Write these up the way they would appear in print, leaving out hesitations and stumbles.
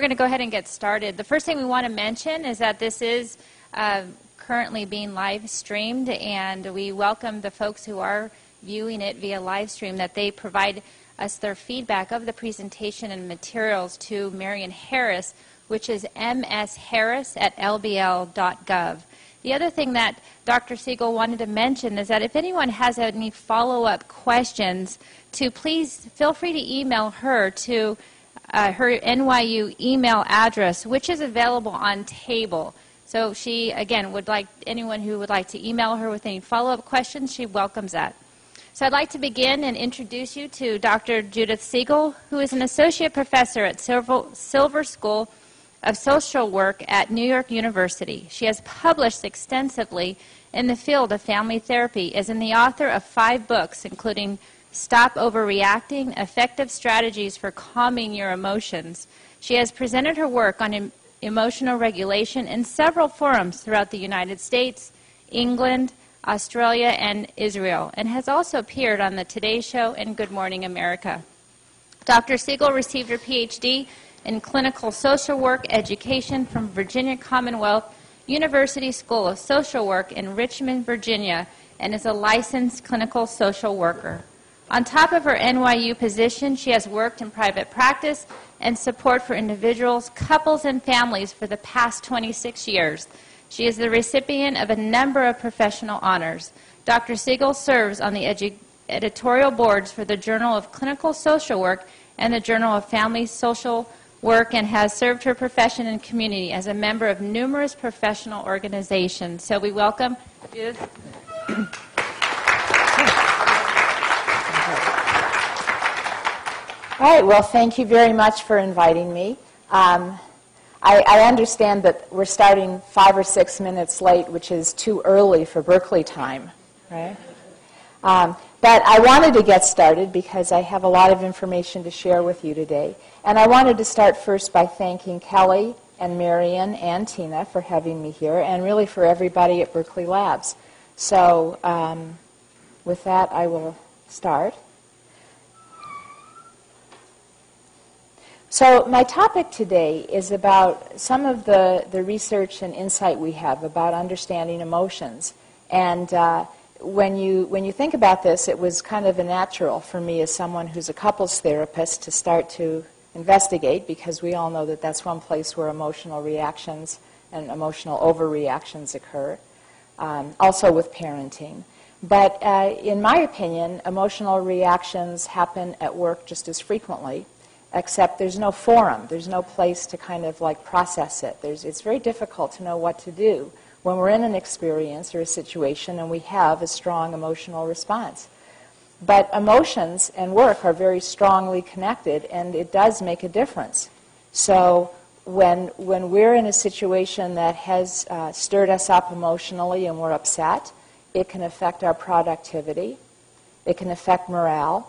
We're going to go ahead and get started. The first thing we want to mention is that this is currently being live streamed, and we welcome the folks who are viewing it via live stream that they provide us their feedback of the presentation and materials to Marion Harris, which is msharris@lbl.gov. The other thing that Dr. Siegel wanted to mention is that if anyone has any follow-up questions, to please feel free to email her to her NYU email address, which is available on table. So she, again, would like anyone who would like to email her with any follow-up questions, she welcomes that. So I'd like to begin and introduce you to Dr. Judith Siegel, who is an associate professor at Silver School of Social Work at New York University. She has published extensively in the field of family therapy, as in the author of 5 books, including Stop Overreacting, Effective Strategies for Calming Your Emotions. She has presented her work on emotional regulation in several forums throughout the United States, England, Australia, and Israel, and has also appeared on the Today Show and Good Morning America. Dr. Siegel received her PhD in Clinical Social Work Education from Virginia Commonwealth University School of Social Work in Richmond, Virginia, and is a licensed clinical social worker. On top of her NYU position, she has worked in private practice and support for individuals, couples, and families for the past 26 years. She is the recipient of a number of professional honors. Dr. Siegel serves on the editorial boards for the Journal of Clinical Social Work and the Journal of Family Social Work, and has served her profession and community as a member of numerous professional organizations. So we welcome Judith. All right, well, thank you very much for inviting me. I understand that we're starting 5 or 6 minutes late, which is too early for Berkeley time, right? But I wanted to get started because I have a lot of information to share with you today. And I wanted to start first by thanking Kelly and Marion and Tina for having me here, and really for everybody at Berkeley Labs. So with that, I will start. So my topic today is about some of the research and insight we have about understanding emotions. And when you think about this, it was kind of a natural for me as someone who's a couples therapist to start to investigate, because we all know that that's one place where emotional reactions and emotional overreactions occur, also with parenting. But in my opinion, emotional reactions happen at work just as frequently, except there's no forum, there's no place to kind of like process it. It's very difficult to know what to do when we're in an experience or a situation and we have a strong emotional response. But emotions and work are very strongly connected, and it does make a difference. So when we're in a situation that has stirred us up emotionally and we're upset, it can affect our productivity, it can affect morale.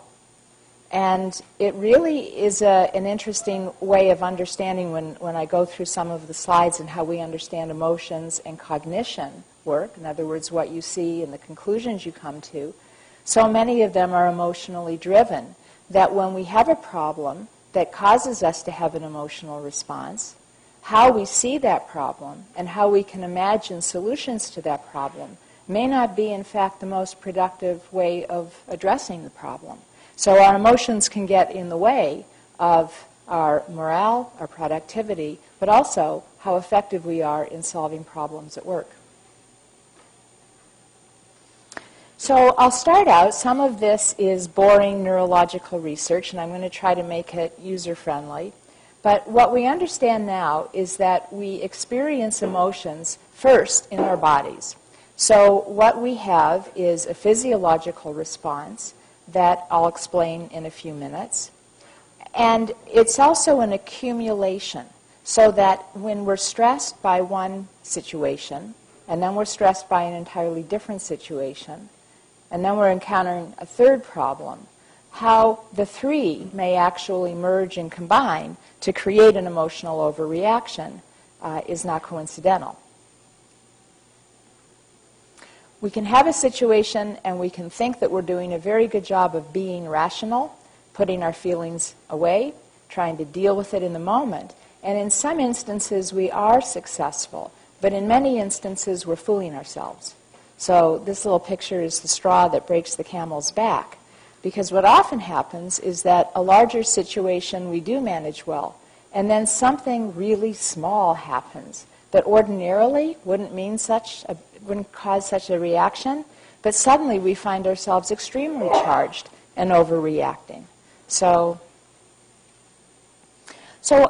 And it really is an interesting way of understanding when I go through some of the slides and how we understand emotions and cognition work. In other words, what you see and the conclusions you come to. So many of them are emotionally driven, that when we have a problem that causes us to have an emotional response, how we see that problem and how we can imagine solutions to that problem may not be, in fact, the most productive way of addressing the problem. So our emotions can get in the way of our morale, our productivity, but also how effective we are in solving problems at work. So I'll start out. Some of this is boring neurological research, and I'm going to try to make it user-friendly. But what we understand now is that we experience emotions first in our bodies. So what we have is a physiological response that I'll explain in a few minutes. And it's also an accumulation, so that when we're stressed by one situation, and then we're stressed by an entirely different situation, and then we're encountering a third problem, how the three may actually merge and combine to create an emotional overreaction is not coincidental. We can have a situation and we can think that we're doing a very good job of being rational, putting our feelings away, trying to deal with it in the moment. And in some instances, we are successful, but in many instances, we're fooling ourselves. So this little picture is the straw that breaks the camel's back. Because what often happens is that a larger situation we do manage well, and then something really small happens that ordinarily wouldn't cause such a reaction, but suddenly we find ourselves extremely charged and overreacting. So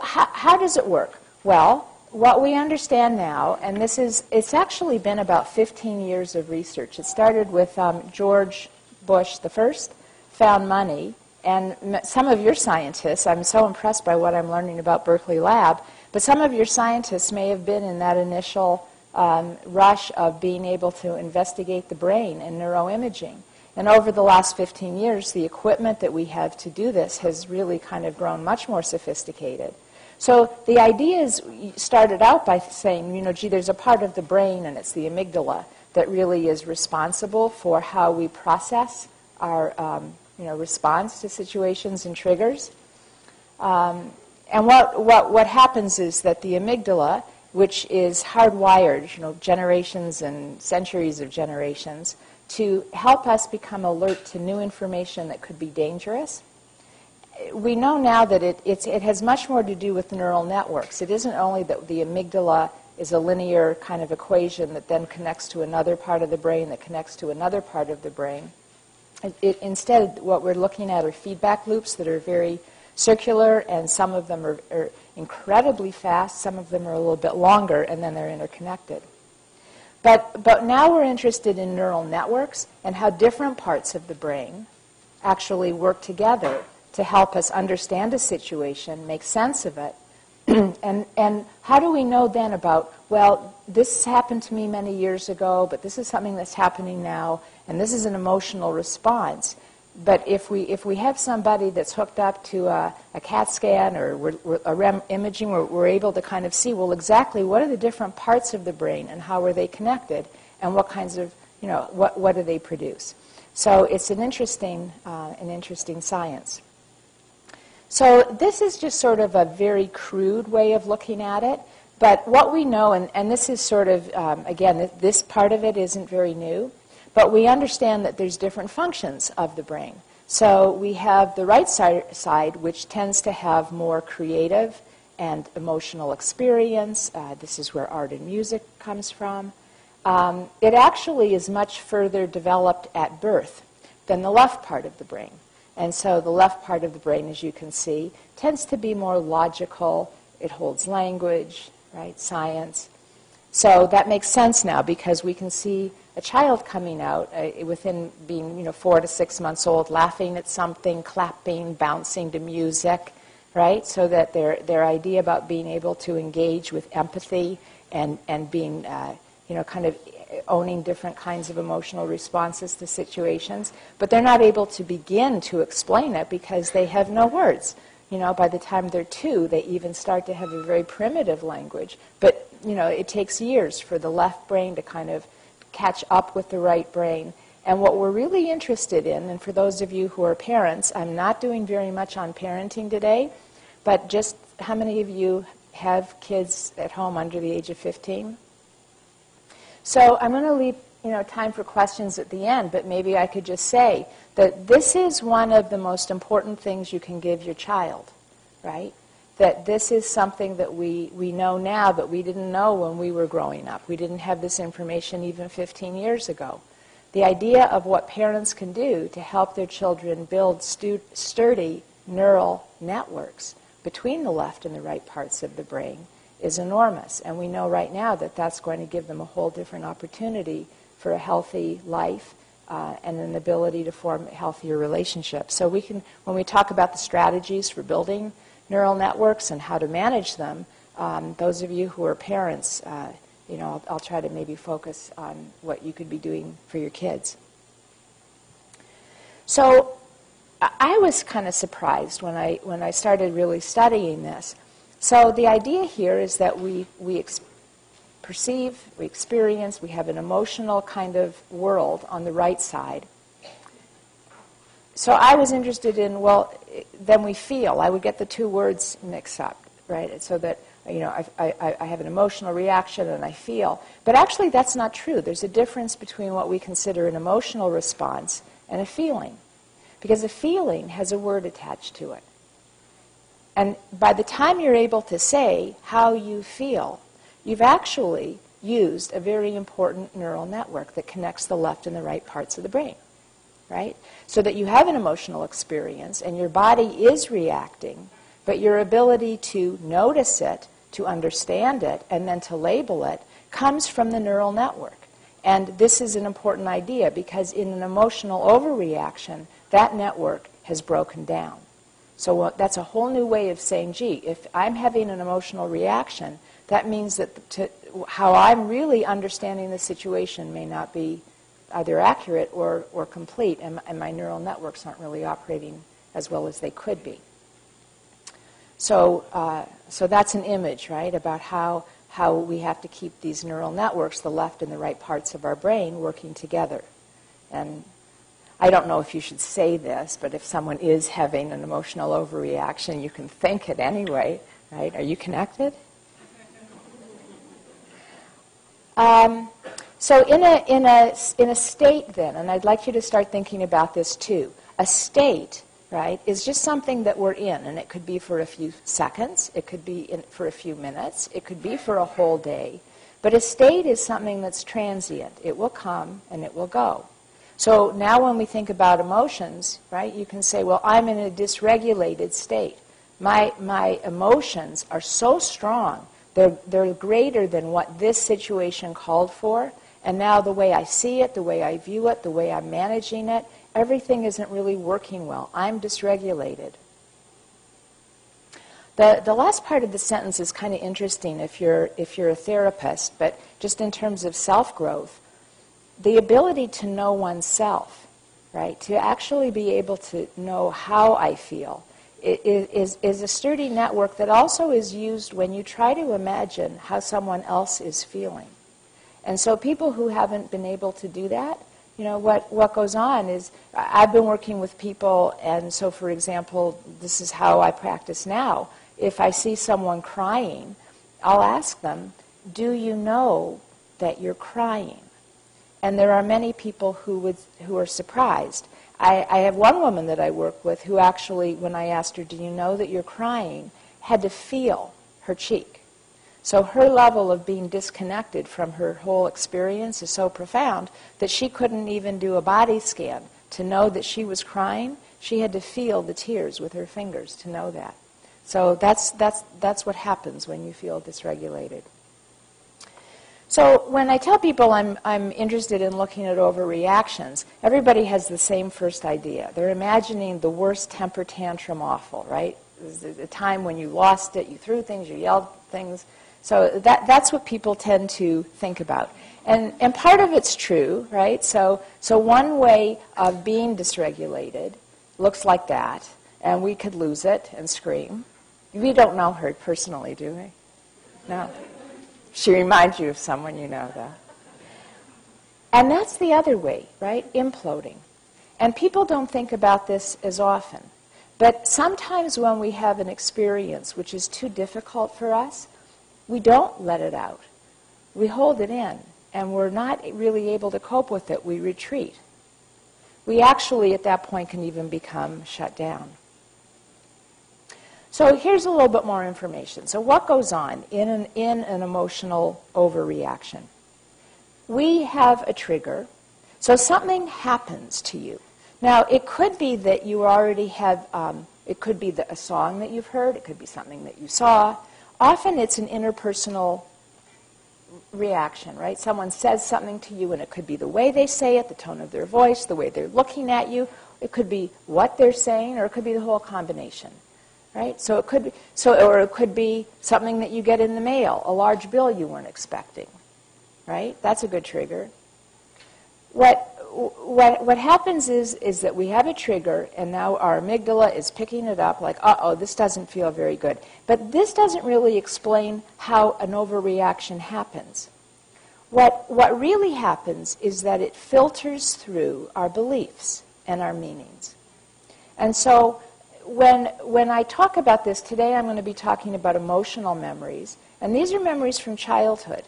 how does it work? Well, what we understand now, and it's actually been about 15 years of research. It started with George Bush the first, found money, and some of your scientists, I'm so impressed by what I'm learning about Berkeley Lab, but some of your scientists may have been in that initial rush of being able to investigate the brain and neuroimaging. And over the last 15 years, the equipment that we have to do this has really kind of grown much more sophisticated. So the ideas started out by saying, gee, there's a part of the brain, and it's the amygdala, that really is responsible for how we process our response to situations and triggers. And what happens is that the amygdala, which is hardwired, generations and centuries of generations, to help us become alert to new information that could be dangerous. We know now that it has much more to do with neural networks. It isn't only that the amygdala is a linear kind of equation that then connects to another part of the brain that connects to another part of the brain. Instead, what we're looking at are feedback loops that are very circular, and some of them are incredibly fast, some of them are a little bit longer, and then they're interconnected. But now we're interested in neural networks and how different parts of the brain actually work together to help us understand a situation, make sense of it, and how do we know then about, well, this happened to me many years ago, but this is something that's happening now, and this is an emotional response. But if we have somebody that's hooked up to a CAT scan or a REM imaging, we're able to kind of see, well, exactly what are the different parts of the brain and how are they connected, and what kinds of, what do they produce? So it's an interesting science. So this is just sort of a very crude way of looking at it. But what we know, and this is sort of, again, this part of it isn't very new, but we understand that there's different functions of the brain. So we have the right side, which tends to have more creative and emotional experience. This is where art and music comes from. It actually is much further developed at birth than the left part of the brain. And so the left part of the brain, as you can see, tends to be more logical. It holds language, right, science. So that makes sense now because we can see a child coming out within being 4 to 6 months old, laughing at something, clapping, bouncing to music, right? So that their idea about being able to engage with empathy and being, kind of owning different kinds of emotional responses to situations, but they're not able to begin to explain it because they have no words. By the time they're 2, they even start to have a very primitive language. But, it takes years for the left brain to kind of catch up with the right brain. And what we're really interested in, and for those of you who are parents, I'm not doing very much on parenting today, but just how many of you have kids at home under the age of 15? So I'm going to leave time for questions at the end, but maybe I could just say that this is one of the most important things you can give your child, right? That this is something that we know now, but we didn't know when we were growing up. We didn't have this information even 15 years ago. The idea of what parents can do to help their children build sturdy neural networks between the left and the right parts of the brain is enormous. And we know right now that that's going to give them a whole different opportunity for a healthy life and an ability to form healthier relationships. So when we talk about the strategies for building neural networks and how to manage them, those of you who are parents, I'll try to maybe focus on what you could be doing for your kids. So I was kind of surprised when I started really studying this. So the idea here is that we perceive, we experience, we have an emotional kind of world on the right side. So I was interested in, well, then we feel. I would get the two words mixed up, right? So that I have an emotional reaction and I feel. But actually that's not true. There's a difference between what we consider an emotional response and a feeling. Because a feeling has a word attached to it. And by the time you're able to say how you feel, you've actually used a very important neural network that connects the left and the right parts of the brain, right? So that you have an emotional experience and your body is reacting, but your ability to notice it, to understand it, and then to label it comes from the neural network. And this is an important idea because in an emotional overreaction, that network has broken down. So that's a whole new way of saying, gee, if I'm having an emotional reaction, that means that how I'm really understanding the situation may not be either accurate or complete, and my neural networks aren't really operating as well as they could be. So that's an image, right, about how we have to keep these neural networks, the left and the right parts of our brain, working together. And I don't know if you should say this, but if someone is having an emotional overreaction, you can think it anyway, right? Are you connected? So in a state then, and I'd like you to start thinking about this too, a state, right, is just something that we're in, and it could be for a few seconds, it could be for a few minutes, it could be for a whole day, but a state is something that's transient. It will come and it will go. So now when we think about emotions, right, you can say, well, I'm in a dysregulated state. My emotions are so strong, they're greater than what this situation called for, and now the way I see it, the way I view it, the way I'm managing it, everything isn't really working well. I'm dysregulated. The last part of the sentence is kind of interesting if you're a therapist, but just in terms of self-growth, the ability to know oneself, right, to actually be able to know how I feel, is a sturdy network that also is used when you try to imagine how someone else is feeling. And so people who haven't been able to do that, what goes on is, I've been working with people, and so for example, this is how I practice now. If I see someone crying, I'll ask them, do you know that you're crying? And there are many people who are surprised. I have one woman that I work with who actually, when I asked her, do you know that you're crying, had to feel her cheek. So her level of being disconnected from her whole experience is so profound that she couldn't even do a body scan to know that she was crying. She had to feel the tears with her fingers to know that. So that's what happens when you feel dysregulated. So when I tell people I'm interested in looking at overreactions, everybody has the same first idea. They're imagining the worst temper tantrum awful, right? The time when you lost it, you threw things, you yelled things. So that's what people tend to think about. And part of it's true, right? So one way of being dysregulated looks like that, and we could lose it and scream. We don't know her personally, do we? No. She reminds you of someone you know, though. And that's the other way, right? Imploding. And people don't think about this as often. But sometimes when we have an experience which is too difficult for us, we don't let it out. We hold it in, and we're not really able to cope with it. We retreat. We actually, at that point, can even become shut down. So here's a little bit more information. So what goes on in an emotional overreaction? We have a trigger. So something happens to you. Now, it could be that you already have, it could be a song that you've heard. It could be something that you saw. Often it's an interpersonal reaction, right? Someone says something to you, and it could be the way they say it, the tone of their voice, the way they're looking at you. It could be what they're saying, or it could be the whole combination. Right? So it could be, or it could be something that you get in the mail, a large bill you weren't expecting. Right? That's a good trigger. What happens is that we have a trigger, and now our amygdala is picking it up like, uh-oh, this doesn't feel very good. But this doesn't really explain how an overreaction happens. What really happens is that it filters through our beliefs and our meanings. And so when I talk about this today, I'm going to be talking about emotional memories. And these are memories from childhood.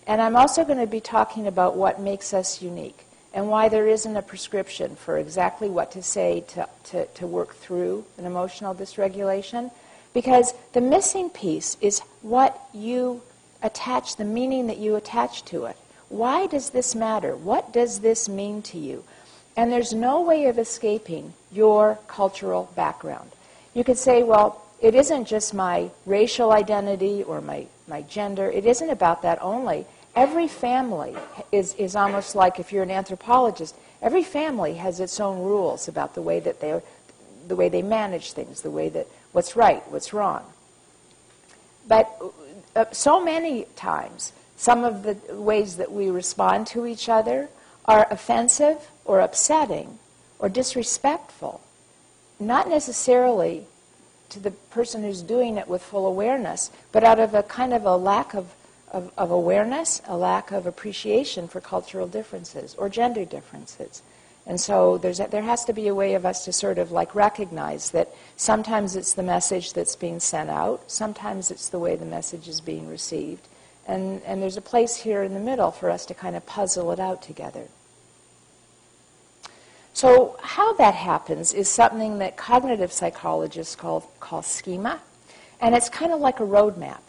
And I'm also going to be talking about what makes us unique and why there isn't a prescription for exactly what to say to work through an emotional dysregulation. Because the missing piece is what you attach, the meaning that you attach to it. Why does this matter? What does this mean to you? And there's no way of escaping your cultural background. You could say, well, it isn't just my racial identity or my gender. It isn't about that only. Every family is almost like, if you're an anthropologist, every family has its own rules about the way that they manage things, the way that what's right, what's wrong. But so many times, some of the ways that we respond to each other are offensive or upsetting or disrespectful, not necessarily to the person who's doing it with full awareness, but out of a kind of a lack of awareness, a lack of appreciation for cultural differences or gender differences. And so there has to be a way of us to sort of like recognize that sometimes it's the message that's being sent out, sometimes it's the way the message is being received, and there's a place here in the middle for us to kind of puzzle it out together. So how that happens is something that cognitive psychologists call schema, and it's kind of like a roadmap.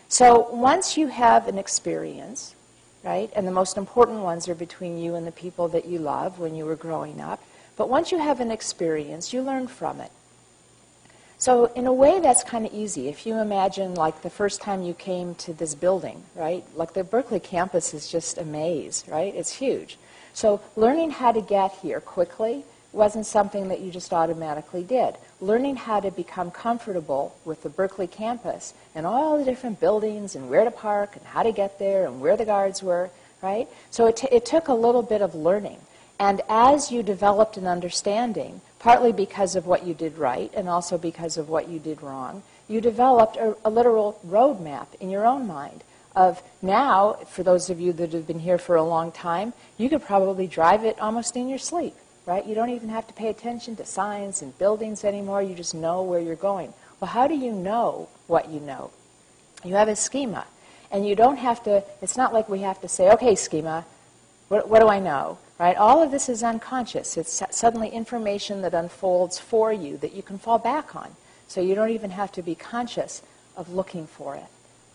So once you have an experience, right, and the most important ones are between you and the people that you love when you were growing up, but once you have an experience, you learn from it. So in a way, that's kind of easy. If you imagine like the first time you came to this building, right, like the Berkeley campus is just a maze, right? It's huge. So learning how to get here quickly wasn't something that you just automatically did. Learning how to become comfortable with the Berkeley campus and all the different buildings and where to park and how to get there and where the guards were, right? So it took a little bit of learning. And as you developed an understanding, partly because of what you did right and also because of what you did wrong, you developed a literal roadmap in your own mind of now, for those of you that have been here for a long time, you could probably drive it almost in your sleep, right? You don't even have to pay attention to signs and buildings anymore. You just know where you're going. Well, how do you know what you know? You have a schema. And you don't have to, it's not like we have to say, okay, schema, what do I know? Right? All of this is unconscious. It's suddenly information that unfolds for you that you can fall back on. So you don't even have to be conscious of looking for it.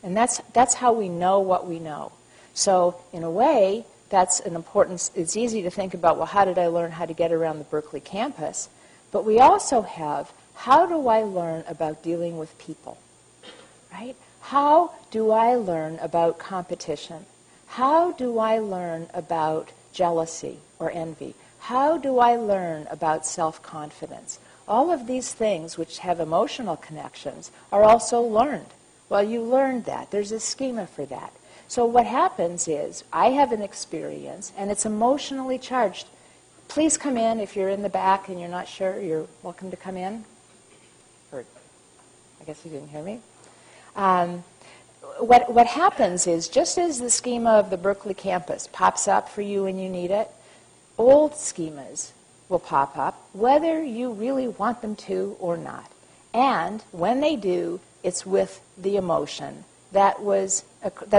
And that's how we know what we know. So in a way, that's an important, it's easy to think about, well, how did I learn how to get around the Berkeley campus? But we also have, how do I learn about dealing with people? Right? How do I learn about competition? How do I learn about jealousy or envy? How do I learn about self-confidence? All of these things which have emotional connections are also learned. Well, you learned that. There's a schema for that. So what happens is, I have an experience, and it's emotionally charged. Please come in if you're in the back and you're not sure. You're welcome to come in. Or, I guess you didn't hear me. What happens is, just as the schema of the Berkeley campus pops up for you when you need it, old schemas will pop up, whether you really want them to or not. And when they do, it's with the emotion that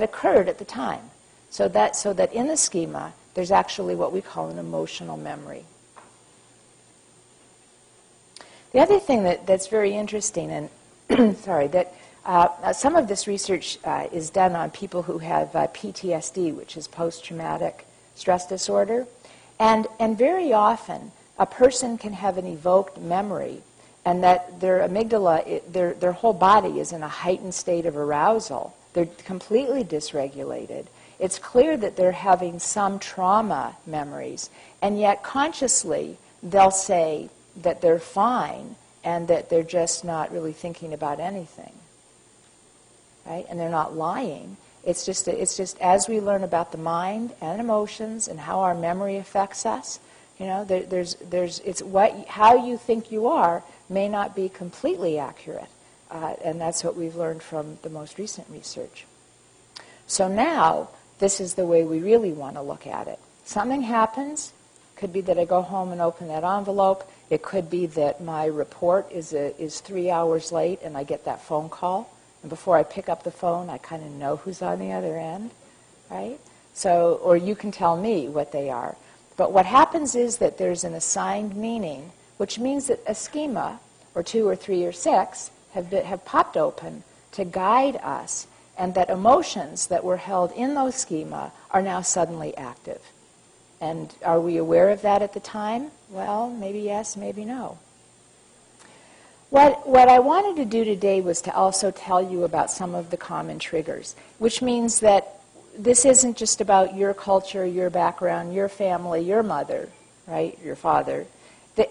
occurred at the time. So that in the schema, there's actually what we call an emotional memory. The other thing that's very interesting, and sorry, that some of this research is done on people who have PTSD, which is post-traumatic stress disorder. And very often, a person can have an evoked memory, and that their amygdala, their whole body is in a heightened state of arousal. They're completely dysregulated. It's clear that they're having some trauma memories, and yet consciously they'll say that they're fine and that they're just not really thinking about anything. Right? And they're not lying. It's just as we learn about the mind and emotions and how our memory affects us, you know, how you think you are may not be completely accurate, and that's what we've learned from the most recent research. So now, this is the way we really want to look at it. Something happens, It could be that I go home and open that envelope. It could be that my report is 3 hours late and I get that phone call. And before I pick up the phone, I kind of know who's on the other end, right? So, or you can tell me what they are. But what happens is that there's an assigned meaning, which means that a schema, or 2 or 3 or 6, have popped open to guide us, and that emotions that were held in those schema are now suddenly active. And are we aware of that at the time? Well, maybe yes, maybe no. What I wanted to do today was to also tell you about some of the common triggers, which means that this isn't just about your culture, your background, your family, your mother, right, your father.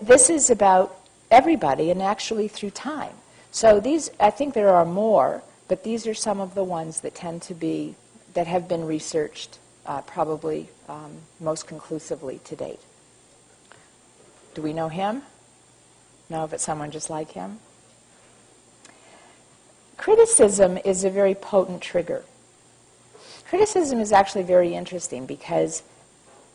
This is about everybody, and actually through time. So these, I think there are more, but these are some of the ones that tend to be, that have been researched probably most conclusively to date. Do we know him? No, but someone just like him? Criticism is a very potent trigger. Criticism is actually very interesting because,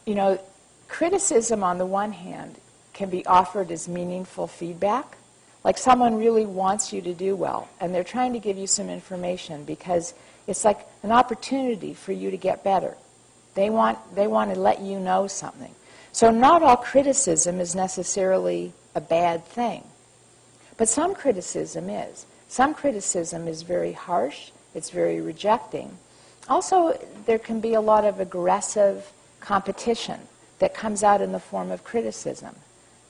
you know, criticism on the one hand can be offered as meaningful feedback. Like someone really wants you to do well, and they're trying to give you some information because it's like an opportunity for you to get better. They want to let you know something. So not all criticism is necessarily a bad thing. But some criticism is. Some criticism is very harsh. It's very rejecting. Also, there can be a lot of aggressive competition that comes out in the form of criticism,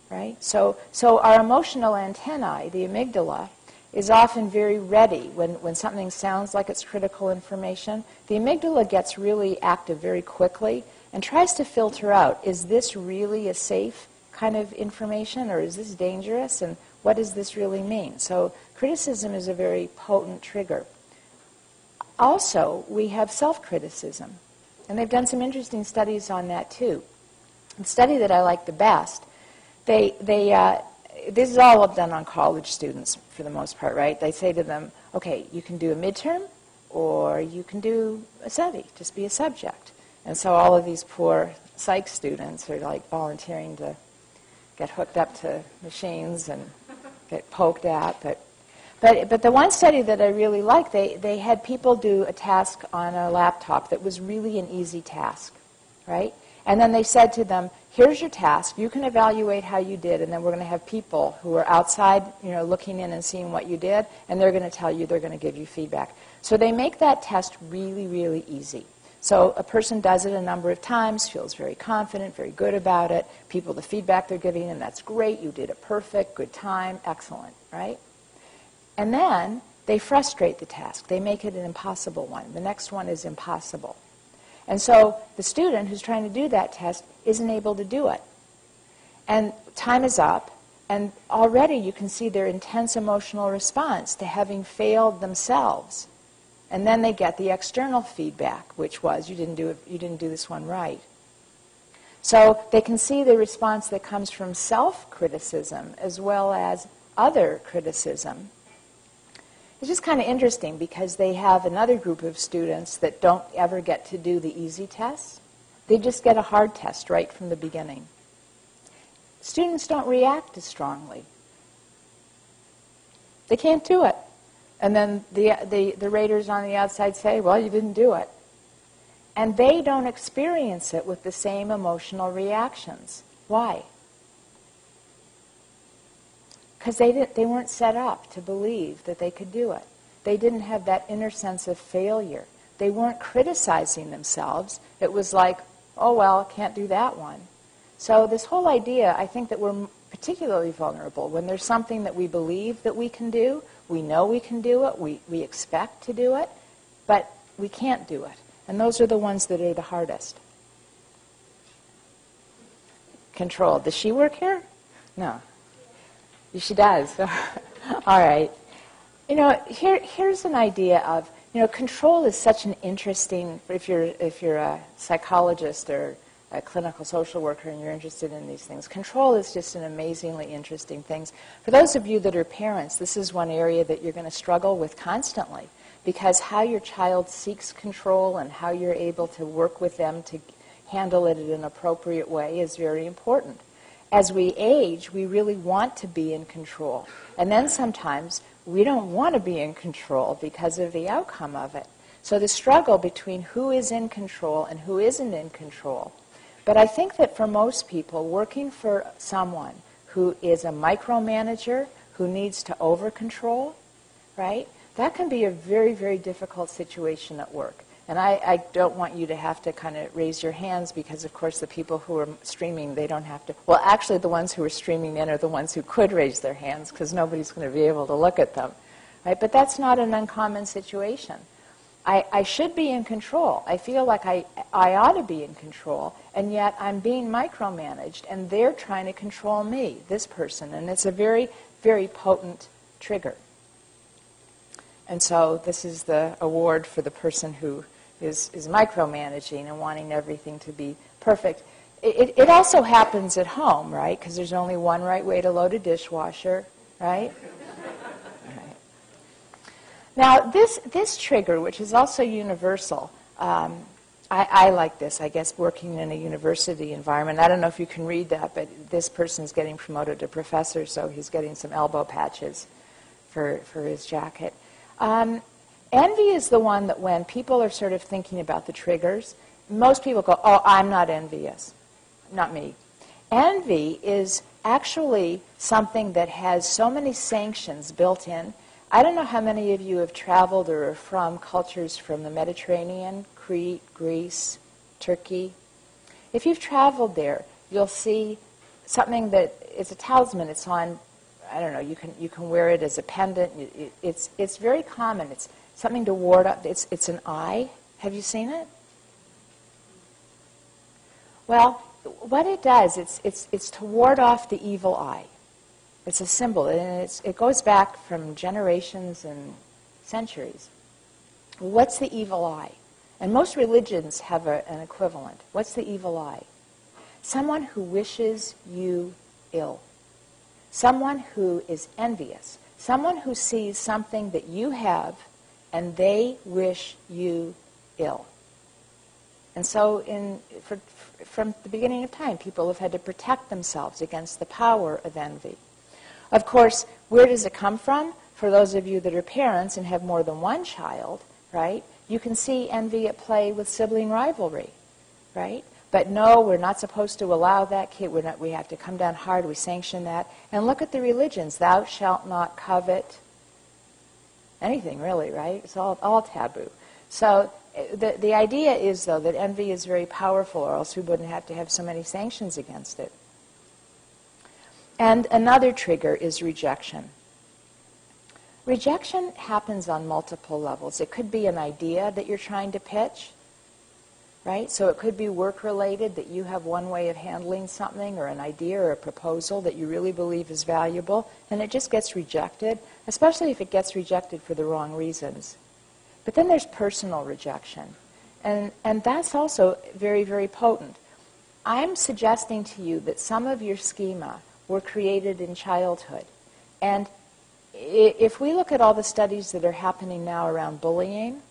right? So our emotional antennae, the amygdala, is often very ready when something sounds like it's critical information. The amygdala gets really active very quickly and tries to filter out, is this really a safe kind of information, or is this dangerous, and what does this really mean? So criticism is a very potent trigger. Also, we have self-criticism, and they've done some interesting studies on that too. The study that I like the best, this is all done on college students for the most part, right? They say to them, okay, you can do a midterm, or you can do a study, just be a subject. And so all of these poor psych students are like volunteering to get hooked up to machines and get poked at. But the one study that I really liked, they had people do a task on a laptop that was really an easy task, right? And then they said to them, here's your task, you can evaluate how you did, and then we're going to have people who are outside, you know, looking in and seeing what you did, and they're going to tell you, they're going to give you feedback. So they make that test really, really easy. So a person does it a number of times, feels very confident, very good about it. People, the feedback they're giving, and that's great, you did it perfect, good time, excellent, right? And then they frustrate the task. They make it an impossible one. The next one is impossible. And so the student who's trying to do that test isn't able to do it. And time is up, and already you can see their intense emotional response to having failed themselves. And then they get the external feedback, which was, you didn't do this one right. So they can see the response that comes from self-criticism as well as other criticism. It's just kind of interesting because they have another group of students that don't ever get to do the easy tests. They just get a hard test right from the beginning. Students don't react as strongly. They can't do it. And then the raters on the outside say, well, you didn't do it. And they don't experience it with the same emotional reactions. Why? Because they weren't set up to believe that they could do it. They didn't have that inner sense of failure. They weren't criticizing themselves. It was like, oh, well, can't do that one. So this whole idea, I think that we're particularly vulnerable when there's something that we believe that we can do, we know we can do it, we expect to do it, but we can't do it. And those are the ones that are the hardest. Control. Does she work here? No. She does. All right. You know, here's an idea of, you know, control is such an interesting, if you're a psychologist or a clinical social worker and you're interested in these things, control is just an amazingly interesting thing. For those of you that are parents, this is one area that you're going to struggle with constantly, because how your child seeks control and how you're able to work with them to handle it in an appropriate way is very important. As we age, we really want to be in control. And then sometimes we don't want to be in control because of the outcome of it. So the struggle between who is in control and who isn't in control. But I think that for most people, working for someone who is a micromanager, who needs to over-control, right, that can be a very, very difficult situation at work. And I don't want you to have to kind of raise your hands because, of course, the people who are streaming, they don't have to. Well, actually, the ones who are streaming in are the ones who could raise their hands because nobody's going to be able to look at them. Right? But that's not an uncommon situation. I should be in control. I feel like I ought to be in control, and yet I'm being micromanaged, and they're trying to control me, this person. And it's a very, very potent trigger. And so this is the award for the person who is micromanaging and wanting everything to be perfect. It also happens at home, right? Because there's only one right way to load a dishwasher, right? Right. Now, this trigger, which is also universal, I like this, I guess, working in a university environment. I don't know if you can read that, but this person's getting promoted to professor, so he's getting some elbow patches for his jacket. Envy is the one that when people are sort of thinking about the triggers, most people go, oh, I'm not envious. Not me. Envy is actually something that has so many sanctions built in. I don't know how many of you have traveled or are from cultures from the Mediterranean, Crete, Greece, Turkey. If you've traveled there, you'll see something that is a talisman. It's on, I don't know, you can wear it as a pendant. It's very common. It's something to ward up. It's an eye. Have you seen it? Well, what it does, it's to ward off the evil eye. It's a symbol, and it goes back from generations and centuries. What's the evil eye? And most religions have an equivalent. What's the evil eye? Someone who wishes you ill. Someone who is envious. Someone who sees something that you have and they wish you ill. And so from the beginning of time, people have had to protect themselves against the power of envy. Of course, where does it come from? For those of you that are parents and have more than one child, right, you can see envy at play with sibling rivalry, right? But no, we're not supposed to allow that kid. We have to come down hard. We sanction that. And look at the religions. Thou shalt not covet anything, really, right? It's all taboo. So the idea is, though, that envy is very powerful, or else we wouldn't have to have so many sanctions against it. And another trigger is rejection. Rejection happens on multiple levels. It could be an idea that you're trying to pitch, right? So it could be work-related, that you have one way of handling something, or an idea or a proposal that you really believe is valuable, and it just gets rejected, especially if it gets rejected for the wrong reasons. But then there's personal rejection, and that's also very, very potent. I'm suggesting to you that some of your schema were created in childhood, and if we look at all the studies that are happening now around bullying,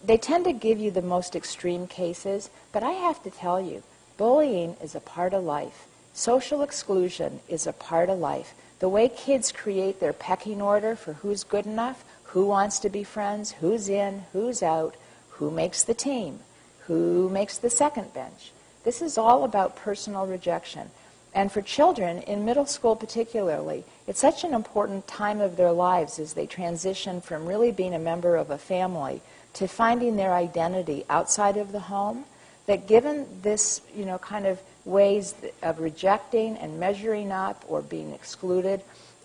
they tend to give you the most extreme cases, but I have to tell you, bullying is a part of life. Social exclusion is a part of life. The way kids create their pecking order for who's good enough, who wants to be friends, who's in, who's out, who makes the team, who makes the second bench. This is all about personal rejection. And for children, in middle school particularly, it's such an important time of their lives as they transition from really being a member of a family to finding their identity outside of the home, that given this, kind of ways of rejecting and measuring up or being excluded,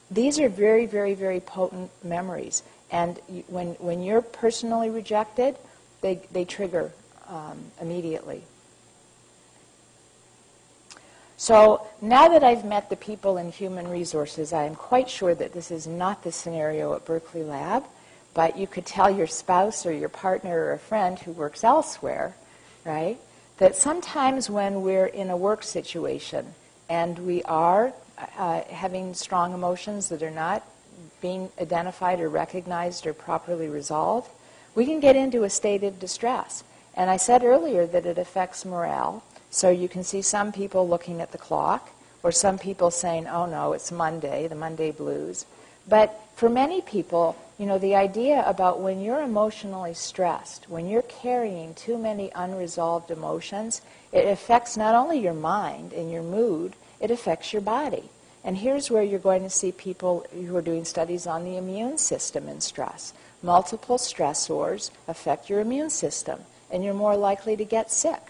these are very, very, very potent memories. And when you're personally rejected, they trigger immediately. So now that I've met the people in human resources, I am quite sure that this is not the scenario at Berkeley Lab, but you could tell your spouse or your partner or a friend who works elsewhere, right, that sometimes when we're in a work situation and we are having strong emotions that are not being identified or recognized or properly resolved, we can get into a state of distress. And I said earlier that it affects morale. So you can see some people looking at the clock, or some people saying, oh no, it's Monday, the Monday blues. But for many people, the idea about when you're emotionally stressed, when you're carrying too many unresolved emotions, it affects not only your mind and your mood, it affects your body. And here's where you're going to see people who are doing studies on the immune system and stress. Multiple stressors affect your immune system, and you're more likely to get sick.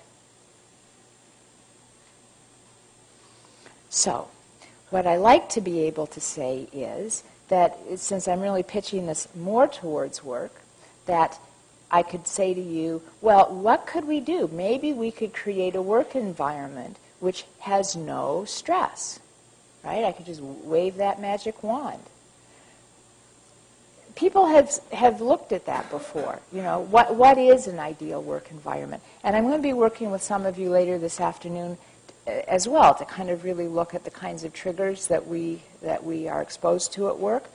So, what I like to be able to say is that, since I'm really pitching this more towards work, that I could say to you, well, what could we do? Maybe we could create a work environment which has no stress, right? I could just wave that magic wand. People have looked at that before. What is an ideal work environment? And I'm going to be working with some of you later this afternoon as well to kind of really look at the kinds of triggers that we are exposed to at work.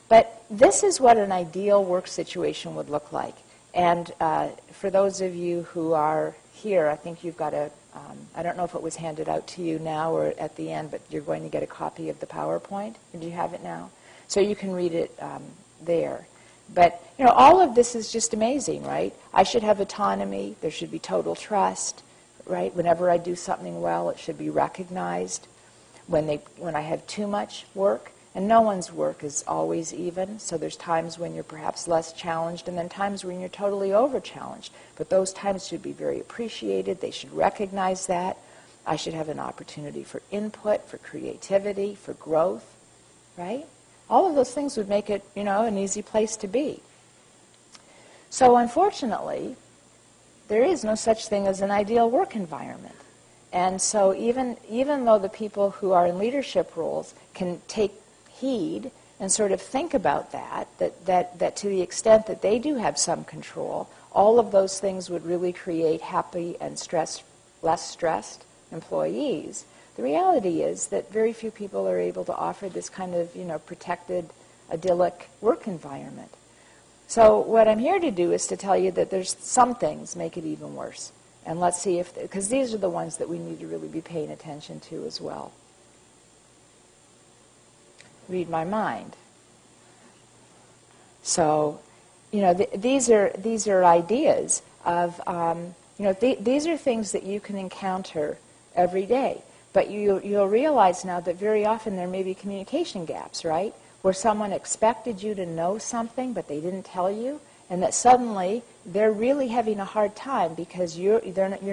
But this is what an ideal work situation would look like. And for those of you who are here, I think you've got I don't know if it was handed out to you now or at the end, but you're going to get a copy of the PowerPoint. Or do you have it now? So you can read it there. But, all of this is just amazing, right? I should have autonomy. There should be total trust, right? Whenever I do something well, it should be recognized. When I have too much work, and no one's work is always even, so there's times when you're perhaps less challenged and then times when you're totally over-challenged. But those times should be very appreciated. They should recognize that. I should have an opportunity for input, for creativity, for growth, right? All of those things would make it, an easy place to be. So unfortunately, there is no such thing as an ideal work environment. And so even though the people who are in leadership roles can take heed and sort of think about that to the extent that they do have some control, all of those things would really create happy and less stressed employees. The reality is that very few people are able to offer this kind of, protected, idyllic work environment. So what I'm here to do is to tell you that there's some things make it even worse. And let's see because these are the ones that we need to really be paying attention to as well. Read my mind. So, these are ideas of, these are things that you can encounter every day. But you'll realize now that very often there may be communication gaps, right? Where someone expected you to know something, but they didn't tell you, and that suddenly they're really having a hard time because you're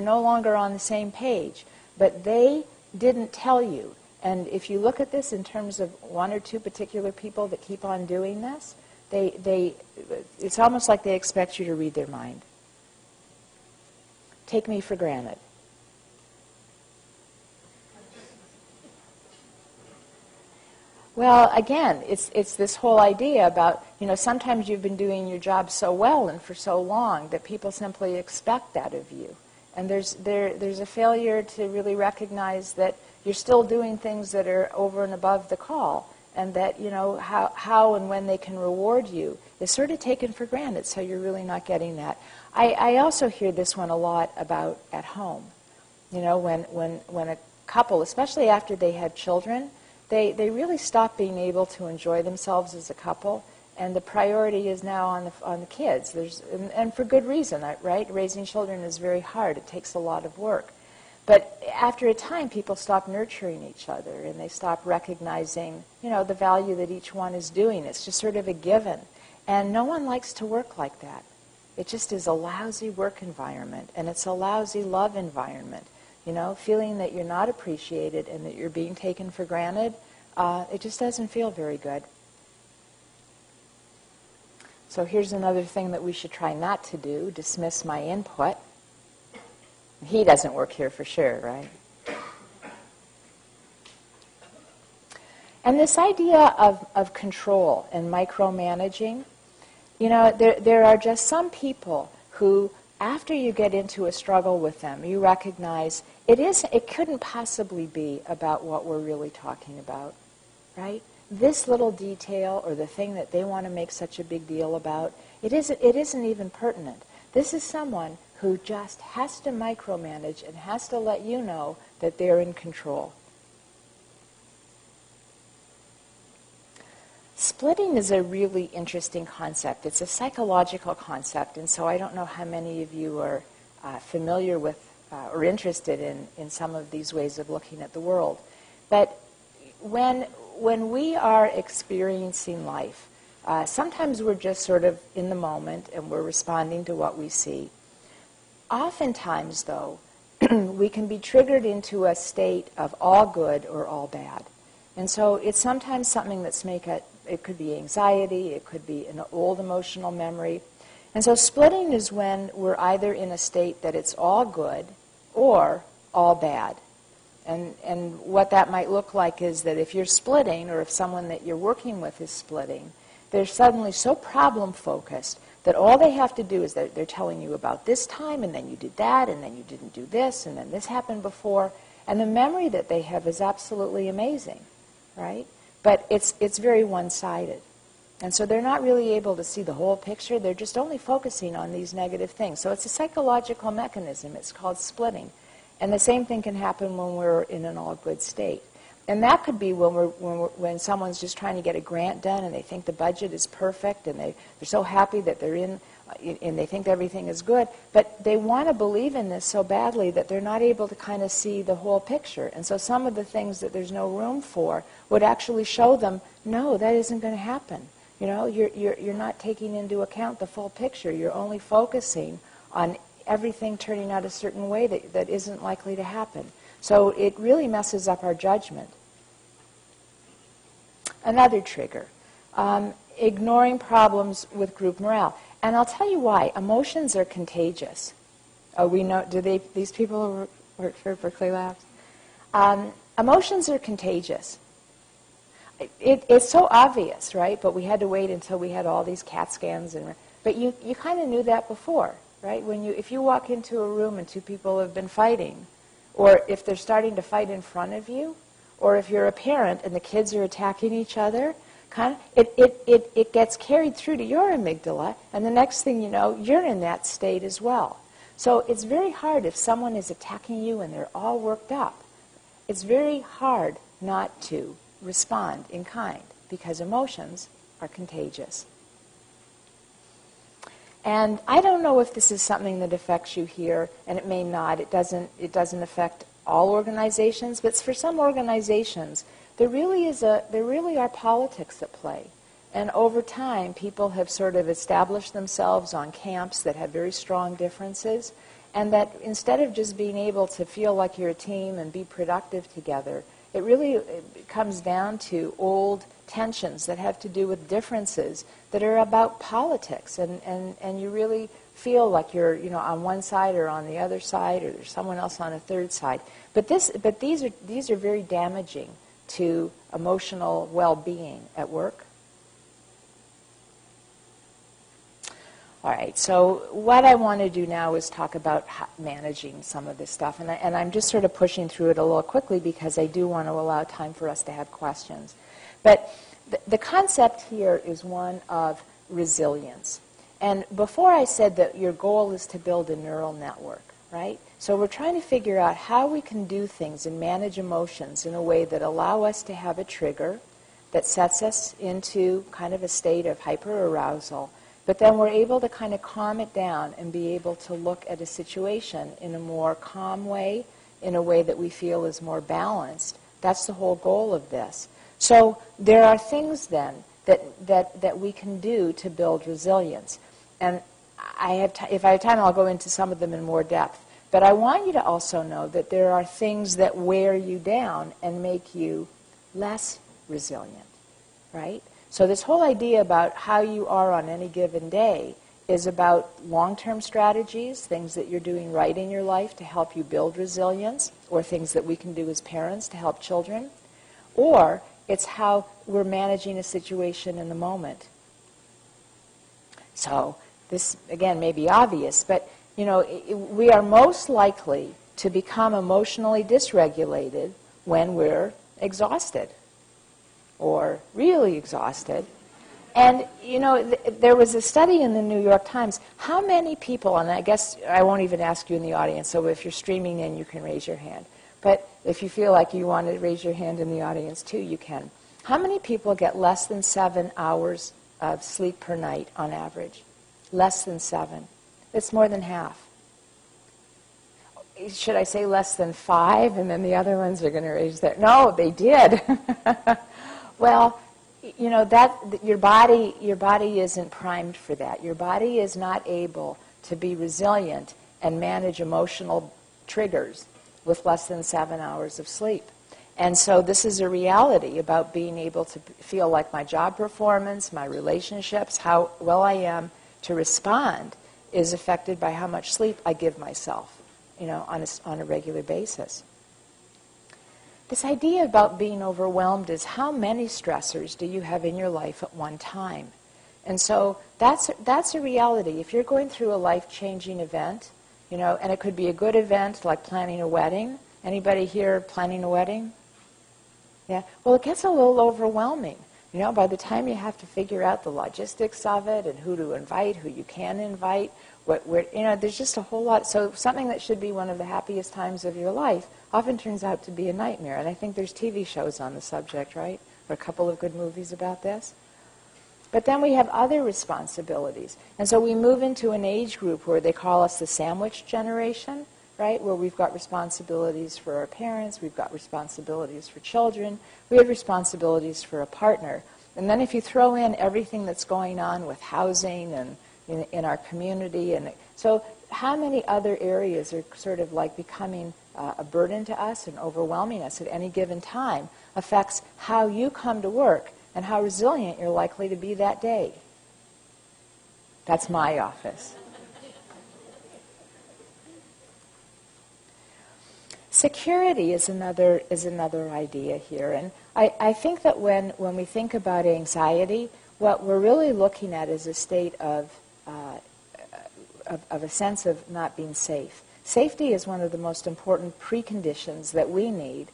no longer on the same page, but they didn't tell you. And if you look at this in terms of one or two particular people that keep on doing this, it's almost like they expect you to read their mind. Take me for granted. Well, again, it's this whole idea about, sometimes you've been doing your job so well and for so long that people simply expect that of you. And there's a failure to really recognize that you're still doing things that are over and above the call, and that, how and when they can reward you is sort of taken for granted, so you're really not getting that. I also hear this one a lot about at home. When a couple, especially after they have children, they really stop being able to enjoy themselves as a couple, and the priority is now on the kids. And for good reason, right? Raising children is very hard. It takes a lot of work. But after a time, people stop nurturing each other, and they stop recognizing, the value that each one is doing. It's just sort of a given. And no one likes to work like that. It just is a lousy work environment, and it's a lousy love environment. Feeling that you're not appreciated and that you're being taken for granted, it just doesn't feel very good. So here's another thing that we should try not to do, dismiss my input. He doesn't work here for sure, right? And this idea of control and micromanaging, there are just some people who, after you get into a struggle with them, you recognize it couldn't possibly be about what we're really talking about, right? This little detail or the thing that they want to make such a big deal about, it isn't even pertinent. This is someone who just has to micromanage and has to let you know that they're in control. Splitting is a really interesting concept. It's a psychological concept, and so I don't know how many of you are familiar with or interested in some of these ways of looking at the world. But when we are experiencing life, sometimes we're just sort of in the moment and we're responding to what we see. Oftentimes, though, we can be triggered into a state of all good or all bad. And so it's sometimes something that's it could be anxiety, it could be an old emotional memory. And so splitting is when we're either in a state that it's all good or all bad. And what that might look like is that if you're splitting, or if someone that you're working with is splitting, they're suddenly so problem-focused that all they have to do is they're telling you about this time, and then you did that, and then you didn't do this, and then this happened before. And the memory that they have is absolutely amazing, right? But it's very one-sided. And so they're not really able to see the whole picture. They're just only focusing on these negative things. So it's a psychological mechanism. It's called splitting. And the same thing can happen when we're in an all-good state. And that could be when someone's just trying to get a grant done and they think the budget is perfect and they're so happy that they're in and they think everything is good. But they want to believe in this so badly that they're not able to kind of see the whole picture. And so some of the things that there's no room for would actually show them, no, that isn't going to happen. You know, you're not taking into account the full picture. You're only focusing on everything turning out a certain way that isn't likely to happen. So it really messes up our judgment. Another trigger, ignoring problems with group morale. And I'll tell you why. Emotions are contagious. Oh, we know, these people who work for Berkeley Labs? Emotions are contagious. It's so obvious, right? But we had to wait until we had all these CAT scans. But you kind of knew that before, right? If you walk into a room and two people have been fighting, or if they're starting to fight in front of you, or if you're a parent and the kids are attacking each other, it gets carried through to your amygdala, and the next thing you know, you're in that state as well. So it's very hard if someone is attacking you and they're all worked up. It's very hard not to respond in kind, because emotions are contagious. And I don't know if this is something that affects you here, and it may not. It doesn't affect all organizations, but for some organizations, there really are politics at play. And over time, people have sort of established themselves on camps that have very strong differences, and that instead of just being able to feel like you're a team and be productive together, it really comes down to old tensions that have to do with differences that are about politics, and you really feel like you're on one side or on the other side, or there's someone else on a third side. But these are very damaging to emotional well-being at work. All right, so what I want to do now is talk about managing some of this stuff, and I'm just sort of pushing through it a little quickly because I do want to allow time for us to have questions. But the concept here is one of resilience. And before I said that your goal is to build a neural network, right? So we're trying to figure out how we can do things and manage emotions in a way that allow us to have a trigger that sets us into kind of a state of hyperarousal, but then we're able to kind of calm it down and be able to look at a situation in a more calm way, in a way that we feel is more balanced. That's the whole goal of this. So there are things then that we can do to build resilience. And if I have time, I'll go into some of them in more depth. But I want you to also know that there are things that wear you down and make you less resilient, right? So this whole idea about how you are on any given day is about long-term strategies, things that you're doing right in your life to help you build resilience, or things that we can do as parents to help children, or it's how we're managing a situation in the moment. So this, again, may be obvious, but we are most likely to become emotionally dysregulated when we're exhausted, or really exhausted, And, you know, there was a study in the New York Times. How many people, and I guess I won't even ask you in the audience, so if you're streaming in, you can raise your hand. But if you feel like you want to raise your hand in the audience too, you can. How many people get less than 7 hours of sleep per night on average? Less than 7. It's more than half. Should I say less than 5? And then the other ones are going to raise their... No, they did. Well, you know, that your body isn't primed for that. Your body is not able to be resilient and manage emotional triggers with less than 7 hours of sleep. And so this is a reality about being able to feel like my job performance, my relationships, how well I am to respond is affected by how much sleep I give myself, you know, on a regular basis. This idea about being overwhelmed is how many stressors do you have in your life at one time? And so that's a reality. If you're going through a life-changing event, you know, and it could be a good event like planning a wedding. Anybody here planning a wedding? Yeah. Well, it gets a little overwhelming. You know, by the time you have to figure out the logistics of it and who to invite, who you can invite, you know, there's just a whole lot. So something that should be one of the happiest times of your life often turns out to be a nightmare. And I think there's TV shows on the subject, right? Or a couple of good movies about this. But then we have other responsibilities. And so we move into an age group where they call us the sandwich generation, right? Where we've got responsibilities for our parents, we've got responsibilities for children, we have responsibilities for a partner. And then if you throw in everything that's going on with housing and in our community, and so how many other areas are sort of like becoming a burden to us and overwhelming us at any given time affects how you come to work and how resilient you're likely to be that day. That's my office. Security is another idea here. And I think that when we think about anxiety, what we're really looking at is a state of a sense of not being safe. Safety is one of the most important preconditions that we need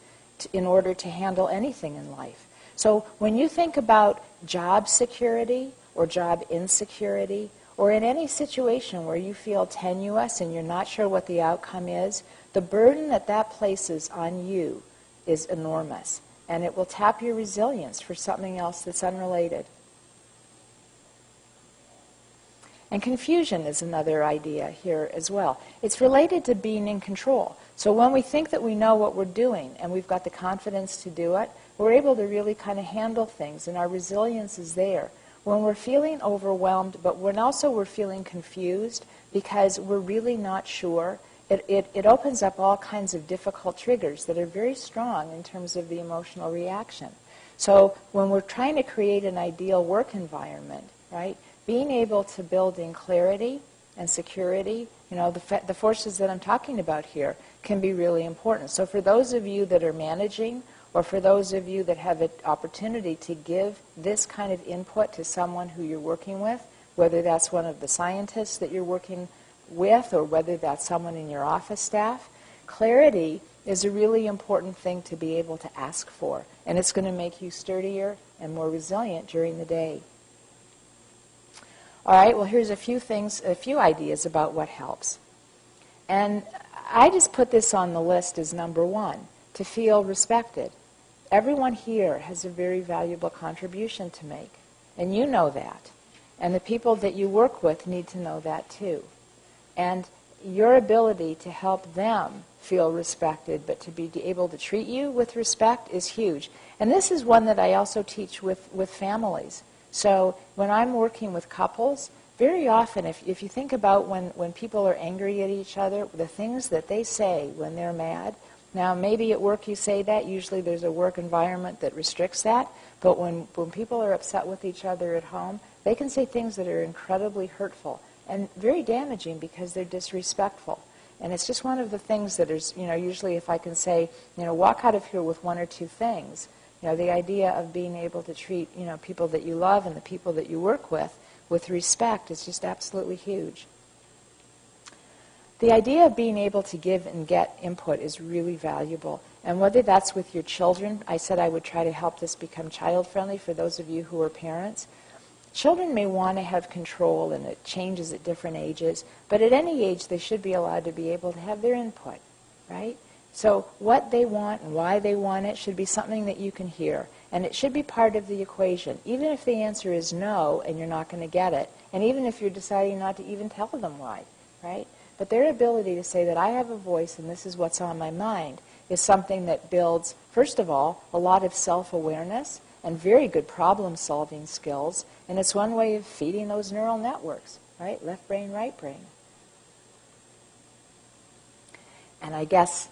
in order to handle anything in life. So when you think about job security or job insecurity, or in any situation where you feel tenuous and you're not sure what the outcome is, the burden that places on you is enormous, and it will tap your resilience for something else that's unrelated. And confusion is another idea here as well. It's related to being in control. So when we think that we know what we're doing and we've got the confidence to do it, we're able to really kind of handle things, and our resilience is there. When we're feeling overwhelmed, but when also we're feeling confused because we're really not sure, it opens up all kinds of difficult triggers that are very strong in terms of the emotional reaction. So when we're trying to create an ideal work environment, right, being able to build in clarity and security, you know, the forces that I'm talking about here can be really important. So for those of you that are managing, or for those of you that have an opportunity to give this kind of input to someone who you're working with, whether that's one of the scientists that you're working with or whether that's someone in your office staff, clarity is a really important thing to be able to ask for. And it's going to make you sturdier and more resilient during the day. All right, well, here's a few ideas about what helps. And I just put this on the list as number one, to feel respected. Everyone here has a very valuable contribution to make, and you know that. And the people that you work with need to know that too. And your ability to help them feel respected, but to be able to treat you with respect is huge. And this is one that I also teach with families. So when I'm working with couples, very often, if you think about when people are angry at each other, the things that they say when they're mad. Now, maybe at work you say that. Usually there's a work environment that restricts that. But when people are upset with each other at home, they can say things that are incredibly hurtful and very damaging because they're disrespectful. And it's just one of the things that is, you know, usually if I can say, you know, walk out of here with one or two things. You know, the idea of being able to treat, you know, people that you love and the people that you work with respect is just absolutely huge. The idea of being able to give and get input is really valuable. And whether that's with your children, I said I would try to help this become child-friendly for those of you who are parents. Children may want to have control, and it changes at different ages, but at any age they should be allowed to be able to have their input, right? So what they want and why they want it should be something that you can hear, and it should be part of the equation, even if the answer is no and you're not going to get it, and even if you're deciding not to even tell them why, right? But their ability to say that I have a voice and this is what's on my mind is something that builds, first of all, a lot of self-awareness and very good problem-solving skills, and it's one way of feeding those neural networks, right? Left brain, right brain. And I guess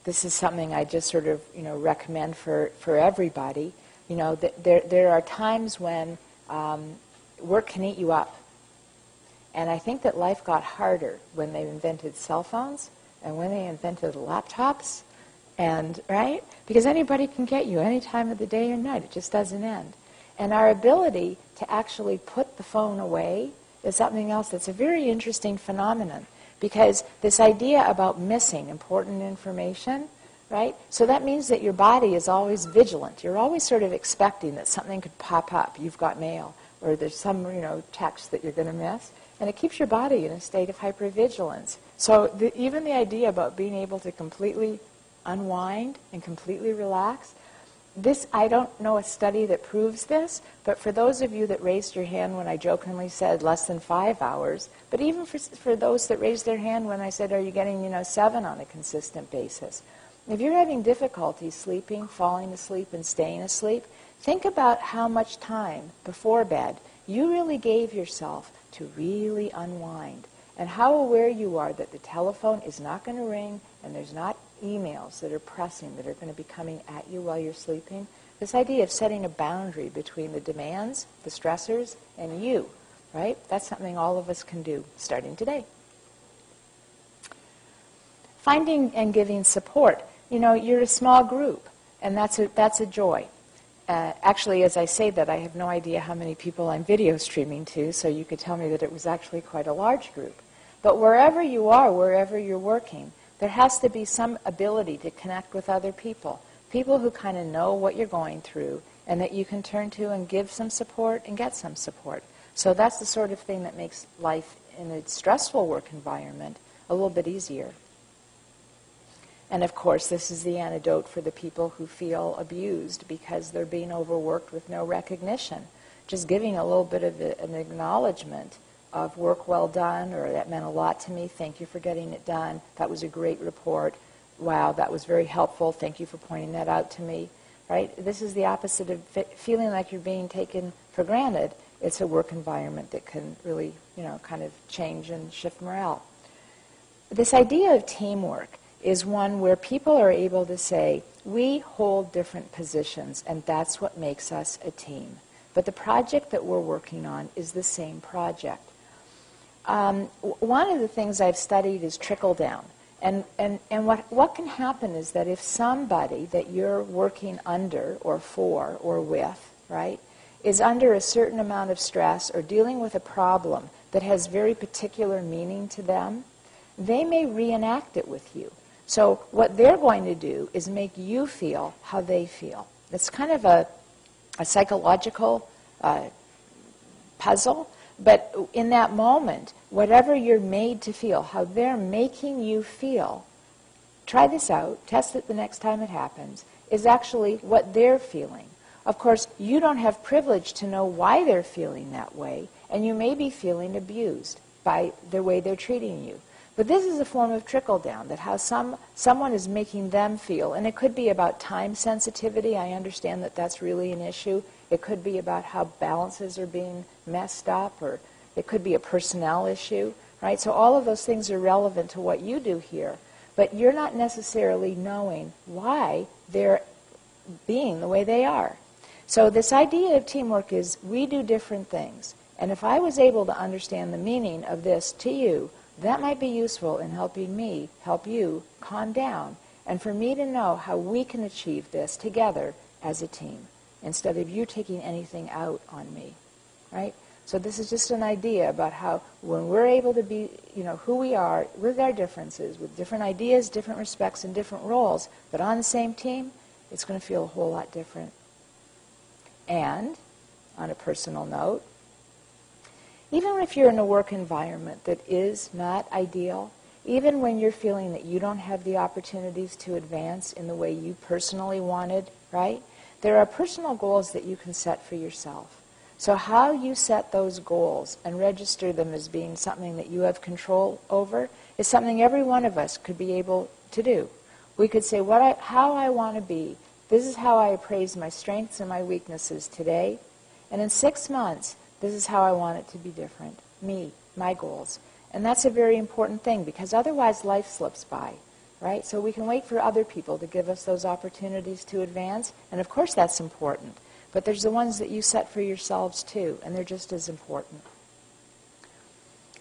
this is something I just sort of, recommend for everybody. That there are times when work can eat you up. And I think that life got harder when they invented cell phones and when they invented laptops, and right? Because anybody can get you any time of the day or night. It just doesn't end. And our ability to actually put the phone away is something else that's a very interesting phenomenon. Because this idea about missing important information, right? So that means that your body is always vigilant. You're always sort of expecting that something could pop up. You've got mail, or there's some, text that you're going to miss. And it keeps your body in a state of hypervigilance. So even the idea about being able to completely unwind and completely relax, I don't know a study that proves this, but for those of you that raised your hand when I jokingly said less than 5 hours, but even for those that raised their hand when I said, are you getting, 7 on a consistent basis? If you're having difficulty sleeping, falling asleep, and staying asleep, think about how much time before bed you really gave yourself to really unwind, and how aware you are that the telephone is not going to ring and there's not emails that are pressing that are going to be coming at you while you're sleeping. This idea of setting a boundary between the demands, the stressors, and you, right? That's something all of us can do starting today. Finding and giving support. You're a small group, and that's a joy. Actually, as I say that, I have no idea how many people I'm video streaming to, so you could tell me that it was actually quite a large group. But wherever you are, wherever you're working, there has to be some ability to connect with other people, people who kind of know what you're going through and that you can turn to and give some support and get some support. So that's the sort of thing that makes life in a stressful work environment a little bit easier. And of course, this is the antidote for the people who feel abused because they're being overworked with no recognition. Just giving a little bit of an acknowledgement of work well done, or that meant a lot to me, thank you for getting it done, that was a great report, wow, that was very helpful, thank you for pointing that out to me, right? This is the opposite of feeling like you're being taken for granted. It's a work environment that can really, kind of change and shift morale. This idea of teamwork is one where people are able to say, we hold different positions, and that's what makes us a team. But the project that we're working on is the same project. One of the things I've studied is trickle down. And what can happen is that if somebody that you're working under or for or with, right, is under a certain amount of stress or dealing with a problem that has very particular meaning to them, they may reenact it with you. So what they're going to do is make you feel how they feel. It's kind of a psychological puzzle, but in that moment, whatever you're made to feel, how they're making you feel, try this out, test it the next time it happens, is actually what they're feeling. Of course, you don't have privilege to know why they're feeling that way, and you may be feeling abused by the way they're treating you. But this is a form of trickle-down, that how someone is making them feel. And it could be about time sensitivity. I understand that that's really an issue. It could be about how balances are being messed up, or it could be a personnel issue, right? So all of those things are relevant to what you do here. But you're not necessarily knowing why they're being the way they are. So this idea of teamwork is we do different things. And if I was able to understand the meaning of this to you, that might be useful in helping me help you calm down, and for me to know how we can achieve this together as a team, instead of you taking anything out on me, right? So this is just an idea about how when we're able to be, who we are with our differences, with different ideas, different respects, and different roles, but on the same team, it's going to feel a whole lot different. And, on a personal note, Even if you're in a work environment that is not ideal, even when you're feeling that you don't have the opportunities to advance in the way you personally wanted, right? There are personal goals that you can set for yourself. So how you set those goals and register them as being something that you have control over is something every one of us could be able to do. We could say, how I want to be. This is how I appraise my strengths and my weaknesses today. And in 6 months, this is how I want it to be different. Me, my goals. And that's a very important thing, because otherwise life slips by, right? So we can wait for other people to give us those opportunities to advance. And of course that's important. But there's the ones that you set for yourselves too, and they're just as important.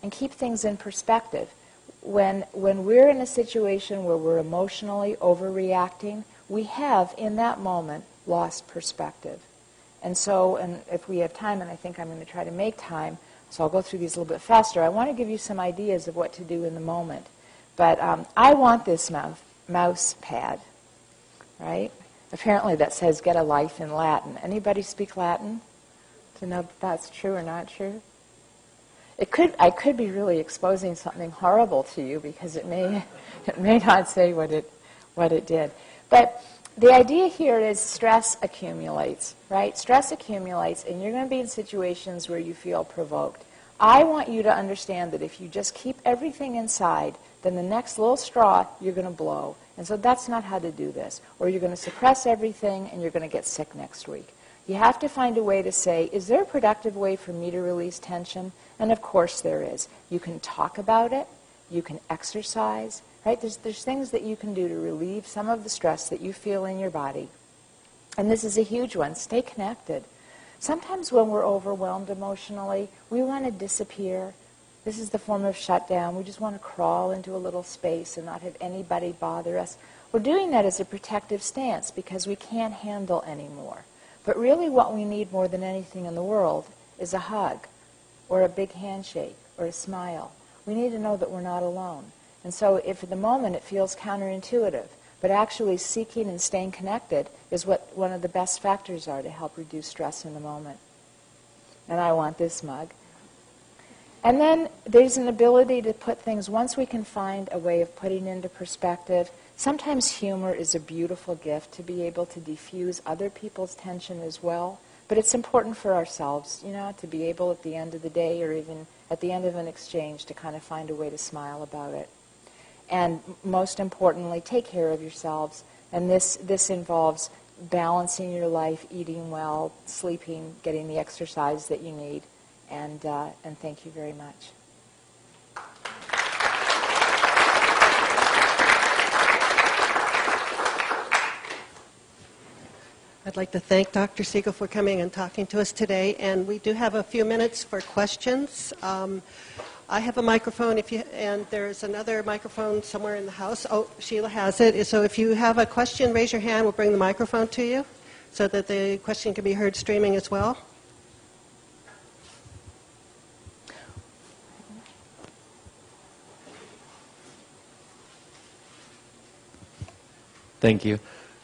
And keep things in perspective. When we're in a situation where we're emotionally overreacting, we have, in that moment, lost perspective. And so, and if we have time, and I think I'm going to try to make time, so I'll go through these a little bit faster. I want to give you some ideas of what to do in the moment. But I want this mouse pad, right? Apparently that says get a life in Latin. Anybody speak Latin to know if that's true or not true? I could be really exposing something horrible to you, because it may not say what it did. But the idea here is stress accumulates, right? Stress accumulates, and you're going to be in situations where you feel provoked. I want you to understand that if you just keep everything inside, then the next little straw, you're going to blow. And so that's not how to do this. Or you're going to suppress everything, and you're going to get sick next week. You have to find a way to say, is there a productive way for me to release tension? And of course there is. You can talk about it. You can exercise. Right? There's things that you can do to relieve some of the stress that you feel in your body. And this is a huge one. Stay connected. Sometimes when we're overwhelmed emotionally, we want to disappear. This is the form of shutdown. We just want to crawl into a little space and not have anybody bother us. We're doing that as a protective stance because we can't handle anymore. But really what we need more than anything in the world is a hug or a big handshake or a smile. We need to know that we're not alone. And so if at the moment it feels counterintuitive, but actually seeking and staying connected is what one of the best factors are to help reduce stress in the moment. And I want this mug. And then there's an ability to put things, once we can find a way of putting into perspective, sometimes humor is a beautiful gift to be able to diffuse other people's tension as well. But it's important for ourselves, to be able at the end of the day or even at the end of an exchange to kind of find a way to smile about it. And most importantly, take care of yourselves. And this involves balancing your life, eating well, sleeping, getting the exercise that you need. And thank you very much. I'd like to thank Dr. Siegel for coming and talking to us today. And we do have a few minutes for questions. I have a microphone, and there's another microphone somewhere in the house. Oh, Sheila has it. So if you have a question, raise your hand. We'll bring the microphone to you so that the question can be heard streaming as well. Thank you.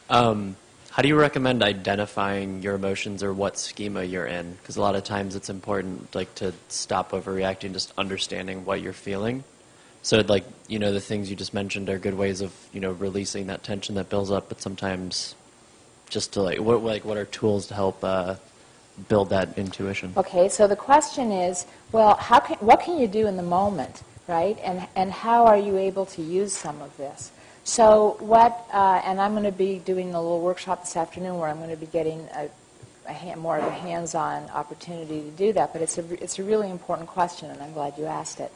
How do you recommend identifying your emotions or what schema you're in? Because a lot of times it's important, to stop overreacting, just understanding what you're feeling. So, the things you just mentioned are good ways of, releasing that tension that builds up. But sometimes, just to what are tools to help build that intuition? Okay, so the question is, well, what can you do in the moment, right? And how are you able to use some of this? So and I'm going to be doing a little workshop this afternoon where I'm going to be getting more of a hands-on opportunity to do that, but it's a really important question, and I'm glad you asked it.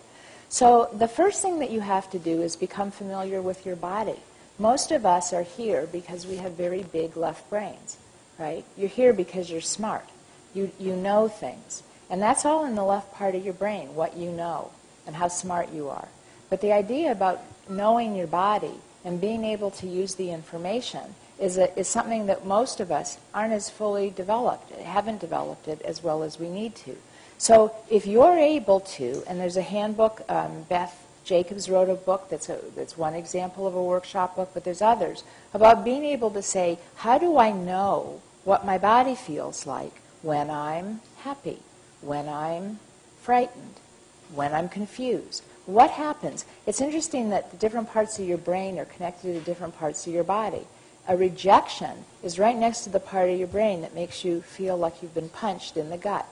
So the first thing that you have to do is become familiar with your body. Most of us are here because we have very big left brains, right? You're here because you're smart. You know things, and that's all in the left part of your brain, what you know and how smart you are. But the idea about knowing your body and being able to use the information is something that most of us aren't as fully developed, haven't developed it as well as we need to. So if you're able to, and there's a handbook, Beth Jacobs wrote a book that's one example of a workshop book, but there's others, about being able to say, how do I know what my body feels like when I'm happy, when I'm frightened, when I'm confused. What happens? It's interesting that the different parts of your brain are connected to different parts of your body. A rejection is right next to the part of your brain that makes you feel like you've been punched in the gut,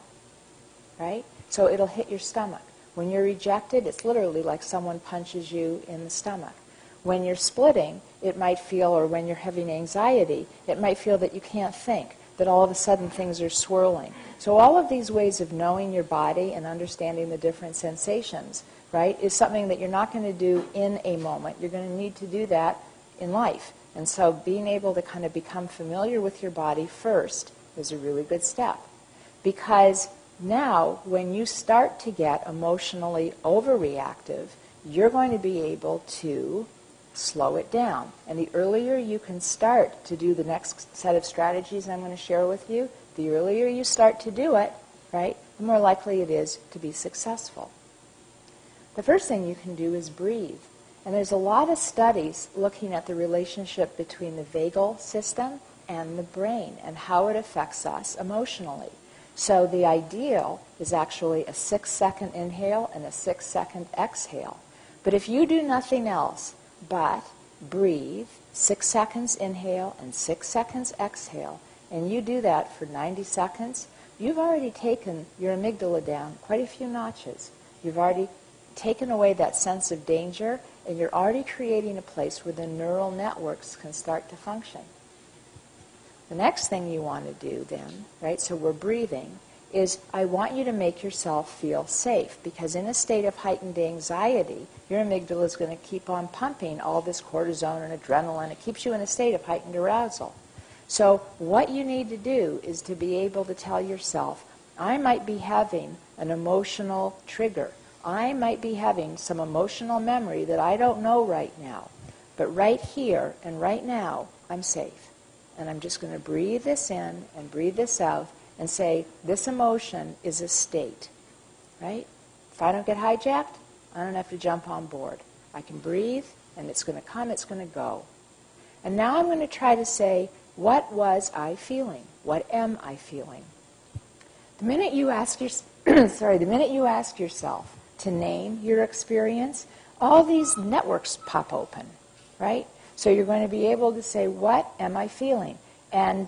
right? So it'll hit your stomach. When you're rejected, it's literally like someone punches you in the stomach. When you're splitting, it might feel, or when you're having anxiety, it might feel that you can't think, that all of a sudden things are swirling. So all of these ways of knowing your body and understanding the different sensations, right, is something that you're not going to do in a moment. You're going to need to do that in life. And so being able to kind of become familiar with your body first is a really good step. Because now, when you start to get emotionally overreactive, you're going to be able to slow it down. And the earlier you can start to do the next set of strategies I'm going to share with you, the earlier you start to do it, right, the more likely it is to be successful. The first thing you can do is breathe. And there's a lot of studies looking at the relationship between the vagal system and the brain and how it affects us emotionally. So the ideal is actually a 6-second inhale and a 6-second exhale. But if you do nothing else but breathe, 6 seconds inhale and 6 seconds exhale, and you do that for 90 seconds, you've already taken your amygdala down quite a few notches. You've already taken away that sense of danger, and you're already creating a place where the neural networks can start to function. The next thing you want to do then, right, so we're breathing, is I want you to make yourself feel safe, because in a state of heightened anxiety, your amygdala is going to keep on pumping all this cortisone and adrenaline. It keeps you in a state of heightened arousal. So what you need to do is to be able to tell yourself, I might be having an emotional trigger. I might be having some emotional memory that I don't know right now. But right here and right now, I'm safe. And I'm just going to breathe this in and breathe this out and say, this emotion is a state, right? If I don't get hijacked, I don't have to jump on board. I can breathe, and it's going to come, it's going to go. And now I'm going to try to say, what was I feeling? What am I feeling? The minute you ask yourself to name your experience, all these networks pop open, right? So you're going to be able to say, what am I feeling? And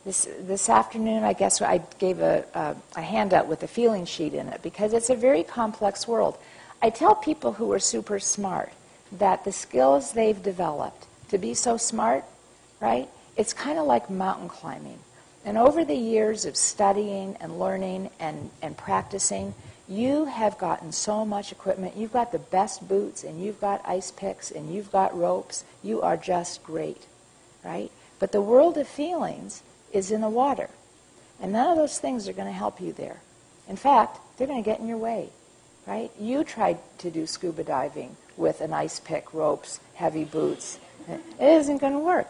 this afternoon, I guess I gave a handout with a feeling sheet in it, because it's a very complex world. I tell people who are super smart that the skills they've developed to be so smart, right, it's kind of like mountain climbing. And over the years of studying and learning and practicing, you have gotten so much equipment. You've got the best boots, and you've got ice picks, and you've got ropes. You are just great, right? But the world of feelings is in the water. And none of those things are going to help you there. In fact, they're going to get in your way, right? You tried to do scuba diving with an ice pick, ropes, heavy boots. It isn't going to work.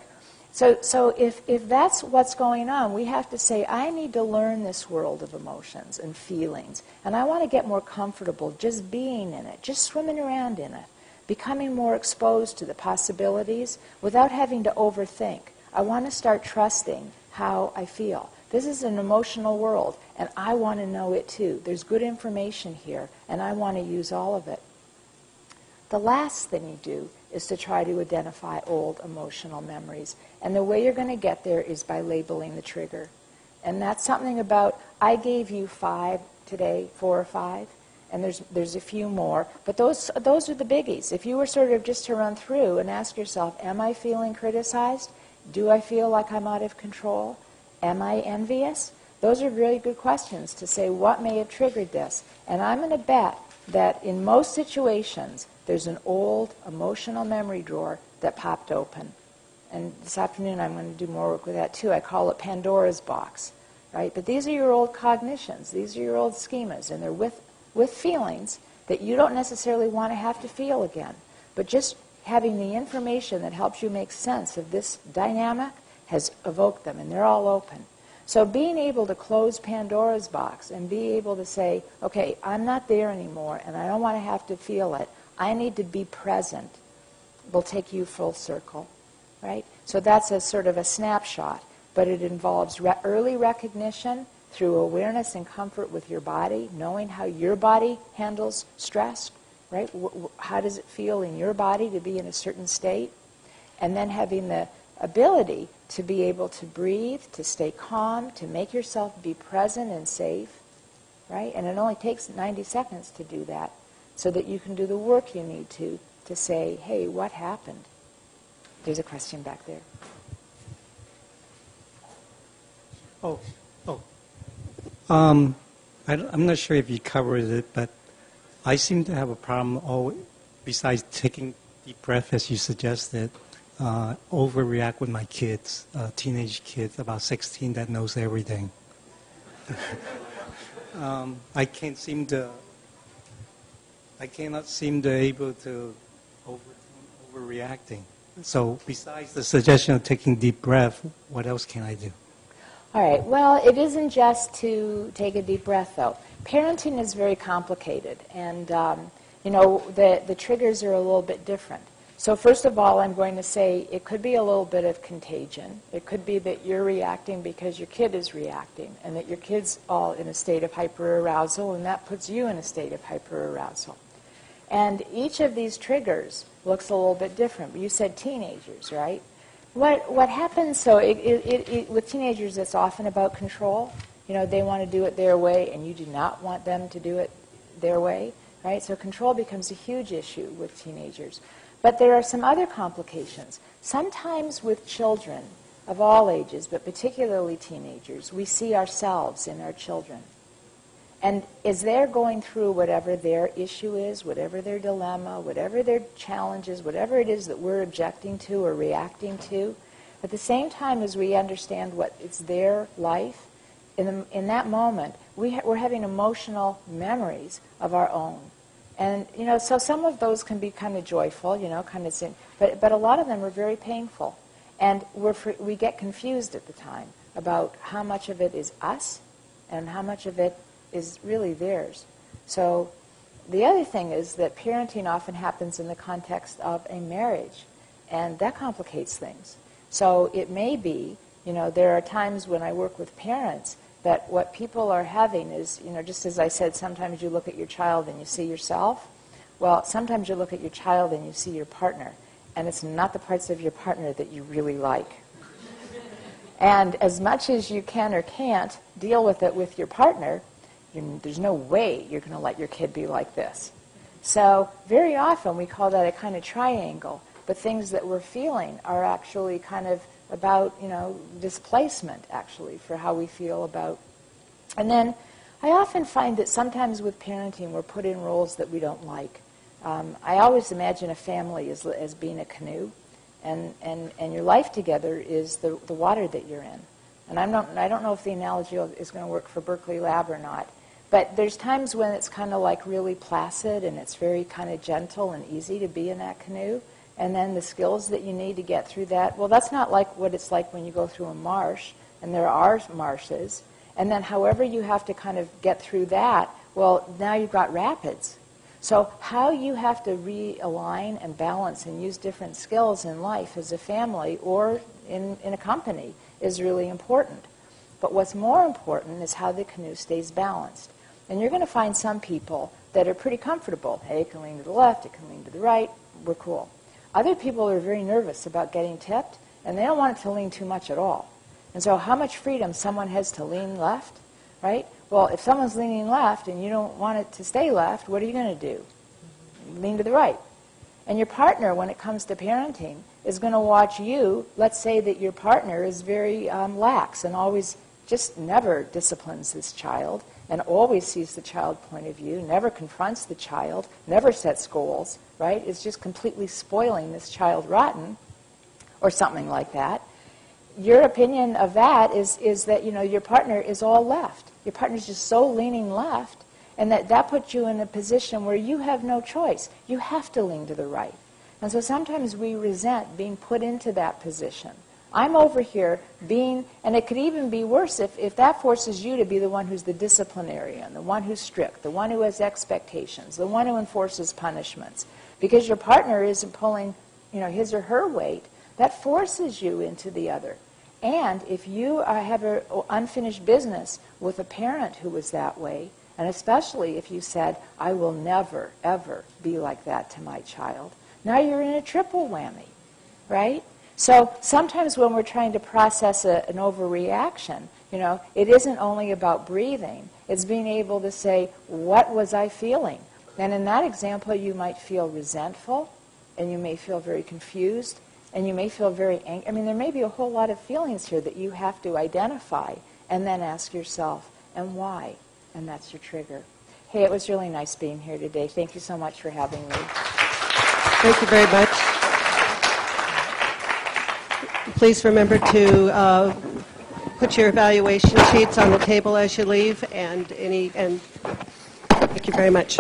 So if that's what's going on, we have to say, I need to learn this world of emotions and feelings. And I want to get more comfortable just being in it, just swimming around in it, becoming more exposed to the possibilities without having to overthink. I want to start trusting how I feel. This is an emotional world, and I want to know it too. There's good information here, and I want to use all of it. The last thing you do is to try to identify old emotional memories. And the way you're going to get there is by labeling the trigger. And that's something about, I gave you 5 today, 4 or 5, and there's a few more. But those are the biggies. If you were sort of just to run through and ask yourself, am I feeling criticized? Do I feel like I'm out of control? Am I envious? Those are really good questions to say, what may have triggered this? And I'm going to bet that in most situations, there's an old emotional memory drawer that popped open. And this afternoon I'm going to do more work with that too. I call it Pandora's box, right? But these are your old cognitions. These are your old schemas, and they're with feelings that you don't necessarily want to have to feel again. But just having the information that helps you make sense of this dynamic has evoked them, and they're all open. So being able to close Pandora's box and be able to say, okay, I'm not there anymore, and I don't want to have to feel it. I need to be present, will take you full circle, right? So that's a sort of a snapshot, but it involves early recognition, through awareness and comfort with your body, knowing how your body handles stress, right? How does it feel in your body to be in a certain state? And then having the ability to be able to breathe, to stay calm, to make yourself be present and safe, right? And it only takes 90 seconds to do that so that you can do the work you need to say, hey, what happened? There's a question back there. I'm not sure if you covered it, but I seem to have a problem, besides taking deep breath, as you suggested, overreact with my kids, teenage kids, about 16, that knows everything. I cannot seem to able to overreacting. So besides the suggestion of taking deep breath, what else can I do? All right. Well, it isn't just to take a deep breath, though. Parenting is very complicated, and the triggers are a little bit different. So first of all, I'm going to say it could be a little bit of contagion. It could be that you're reacting because your kid is reacting, and that your kid's all in a state of hyperarousal, and that puts you in a state of hyperarousal. And each of these triggers looks a little bit different. You said teenagers, right? What happens, so with teenagers, it's often about control. They want to do it their way, and you do not want them to do it their way, right? So control becomes a huge issue with teenagers. But there are some other complications. Sometimes with children of all ages, but particularly teenagers, we see ourselves in our children. And as they're going through whatever their issue is, whatever their dilemma, whatever their challenge is, whatever it is that we're objecting to or reacting to, at the same time as we understand what it's their life, in that moment, we're having emotional memories of our own. And, so some of those can be kind of joyful, but a lot of them are very painful. And we get confused at the time about how much of it is us and how much of it is really theirs. So the other thing is that parenting often happens in the context of a marriage, and that complicates things. So it may be, there are times when I work with parents that what people are having is, just as I said, sometimes you look at your child and you see yourself. Well, sometimes you look at your child and you see your partner, and it's not the parts of your partner that you really like. And as much as you can or can't deal with it with your partner, there's no way you're going to let your kid be like this. So very often we call that a kind of triangle, but things that we're feeling are actually kind of about, displacement, actually, for how we feel about. And then I often find that sometimes with parenting we're put in roles that we don't like. I always imagine a family as being a canoe, and your life together is the water that you're in. And I don't know if the analogy is going to work for Berkeley Lab or not, but there's times when it's kind of like really placid and it's very kind of gentle and easy to be in that canoe. And then the skills that you need to get through that, well, that's not like what it's like when you go through a marsh, and there are marshes. And then however you have to kind of get through that, well, now you've got rapids. So how you have to realign and balance and use different skills in life as a family or in a company is really important. But what's more important is how the canoe stays balanced. And you're going to find some people that are pretty comfortable. Hey, it can lean to the left, it can lean to the right, we're cool. Other people are very nervous about getting tipped, and they don't want it to lean too much at all. And so how much freedom someone has to lean left, right? Well, if someone's leaning left and you don't want it to stay left, what are you going to do? Lean to the right. And your partner, when it comes to parenting, is going to watch you. Let's say that your partner is very lax and always just never disciplines this child and always sees the child point of view, never confronts the child, never sets goals, right? It's just completely spoiling this child rotten or something like that. Your opinion of that is that, your partner is all left. Your partner's just so leaning left, and that puts you in a position where you have no choice. You have to lean to the right. And so sometimes we resent being put into that position. I'm over here being, and it could even be worse if that forces you to be the one who's the disciplinarian, the one who's strict, the one who has expectations, the one who enforces punishments. Because your partner isn't pulling, his or her weight, that forces you into the other. And if you have an unfinished business with a parent who was that way, and especially if you said, I will never, ever be like that to my child, now you're in a triple whammy, right? So sometimes when we're trying to process an overreaction, it isn't only about breathing. It's being able to say, what was I feeling? And in that example, you might feel resentful, and you may feel very confused, and you may feel very angry. I mean, there may be a whole lot of feelings here that you have to identify and then ask yourself, and why? And that's your trigger. Hey, it was really nice being here today. Thank you so much for having me. Thank you very much. Please remember to put your evaluation sheets on the table as you leave, and thank you very much.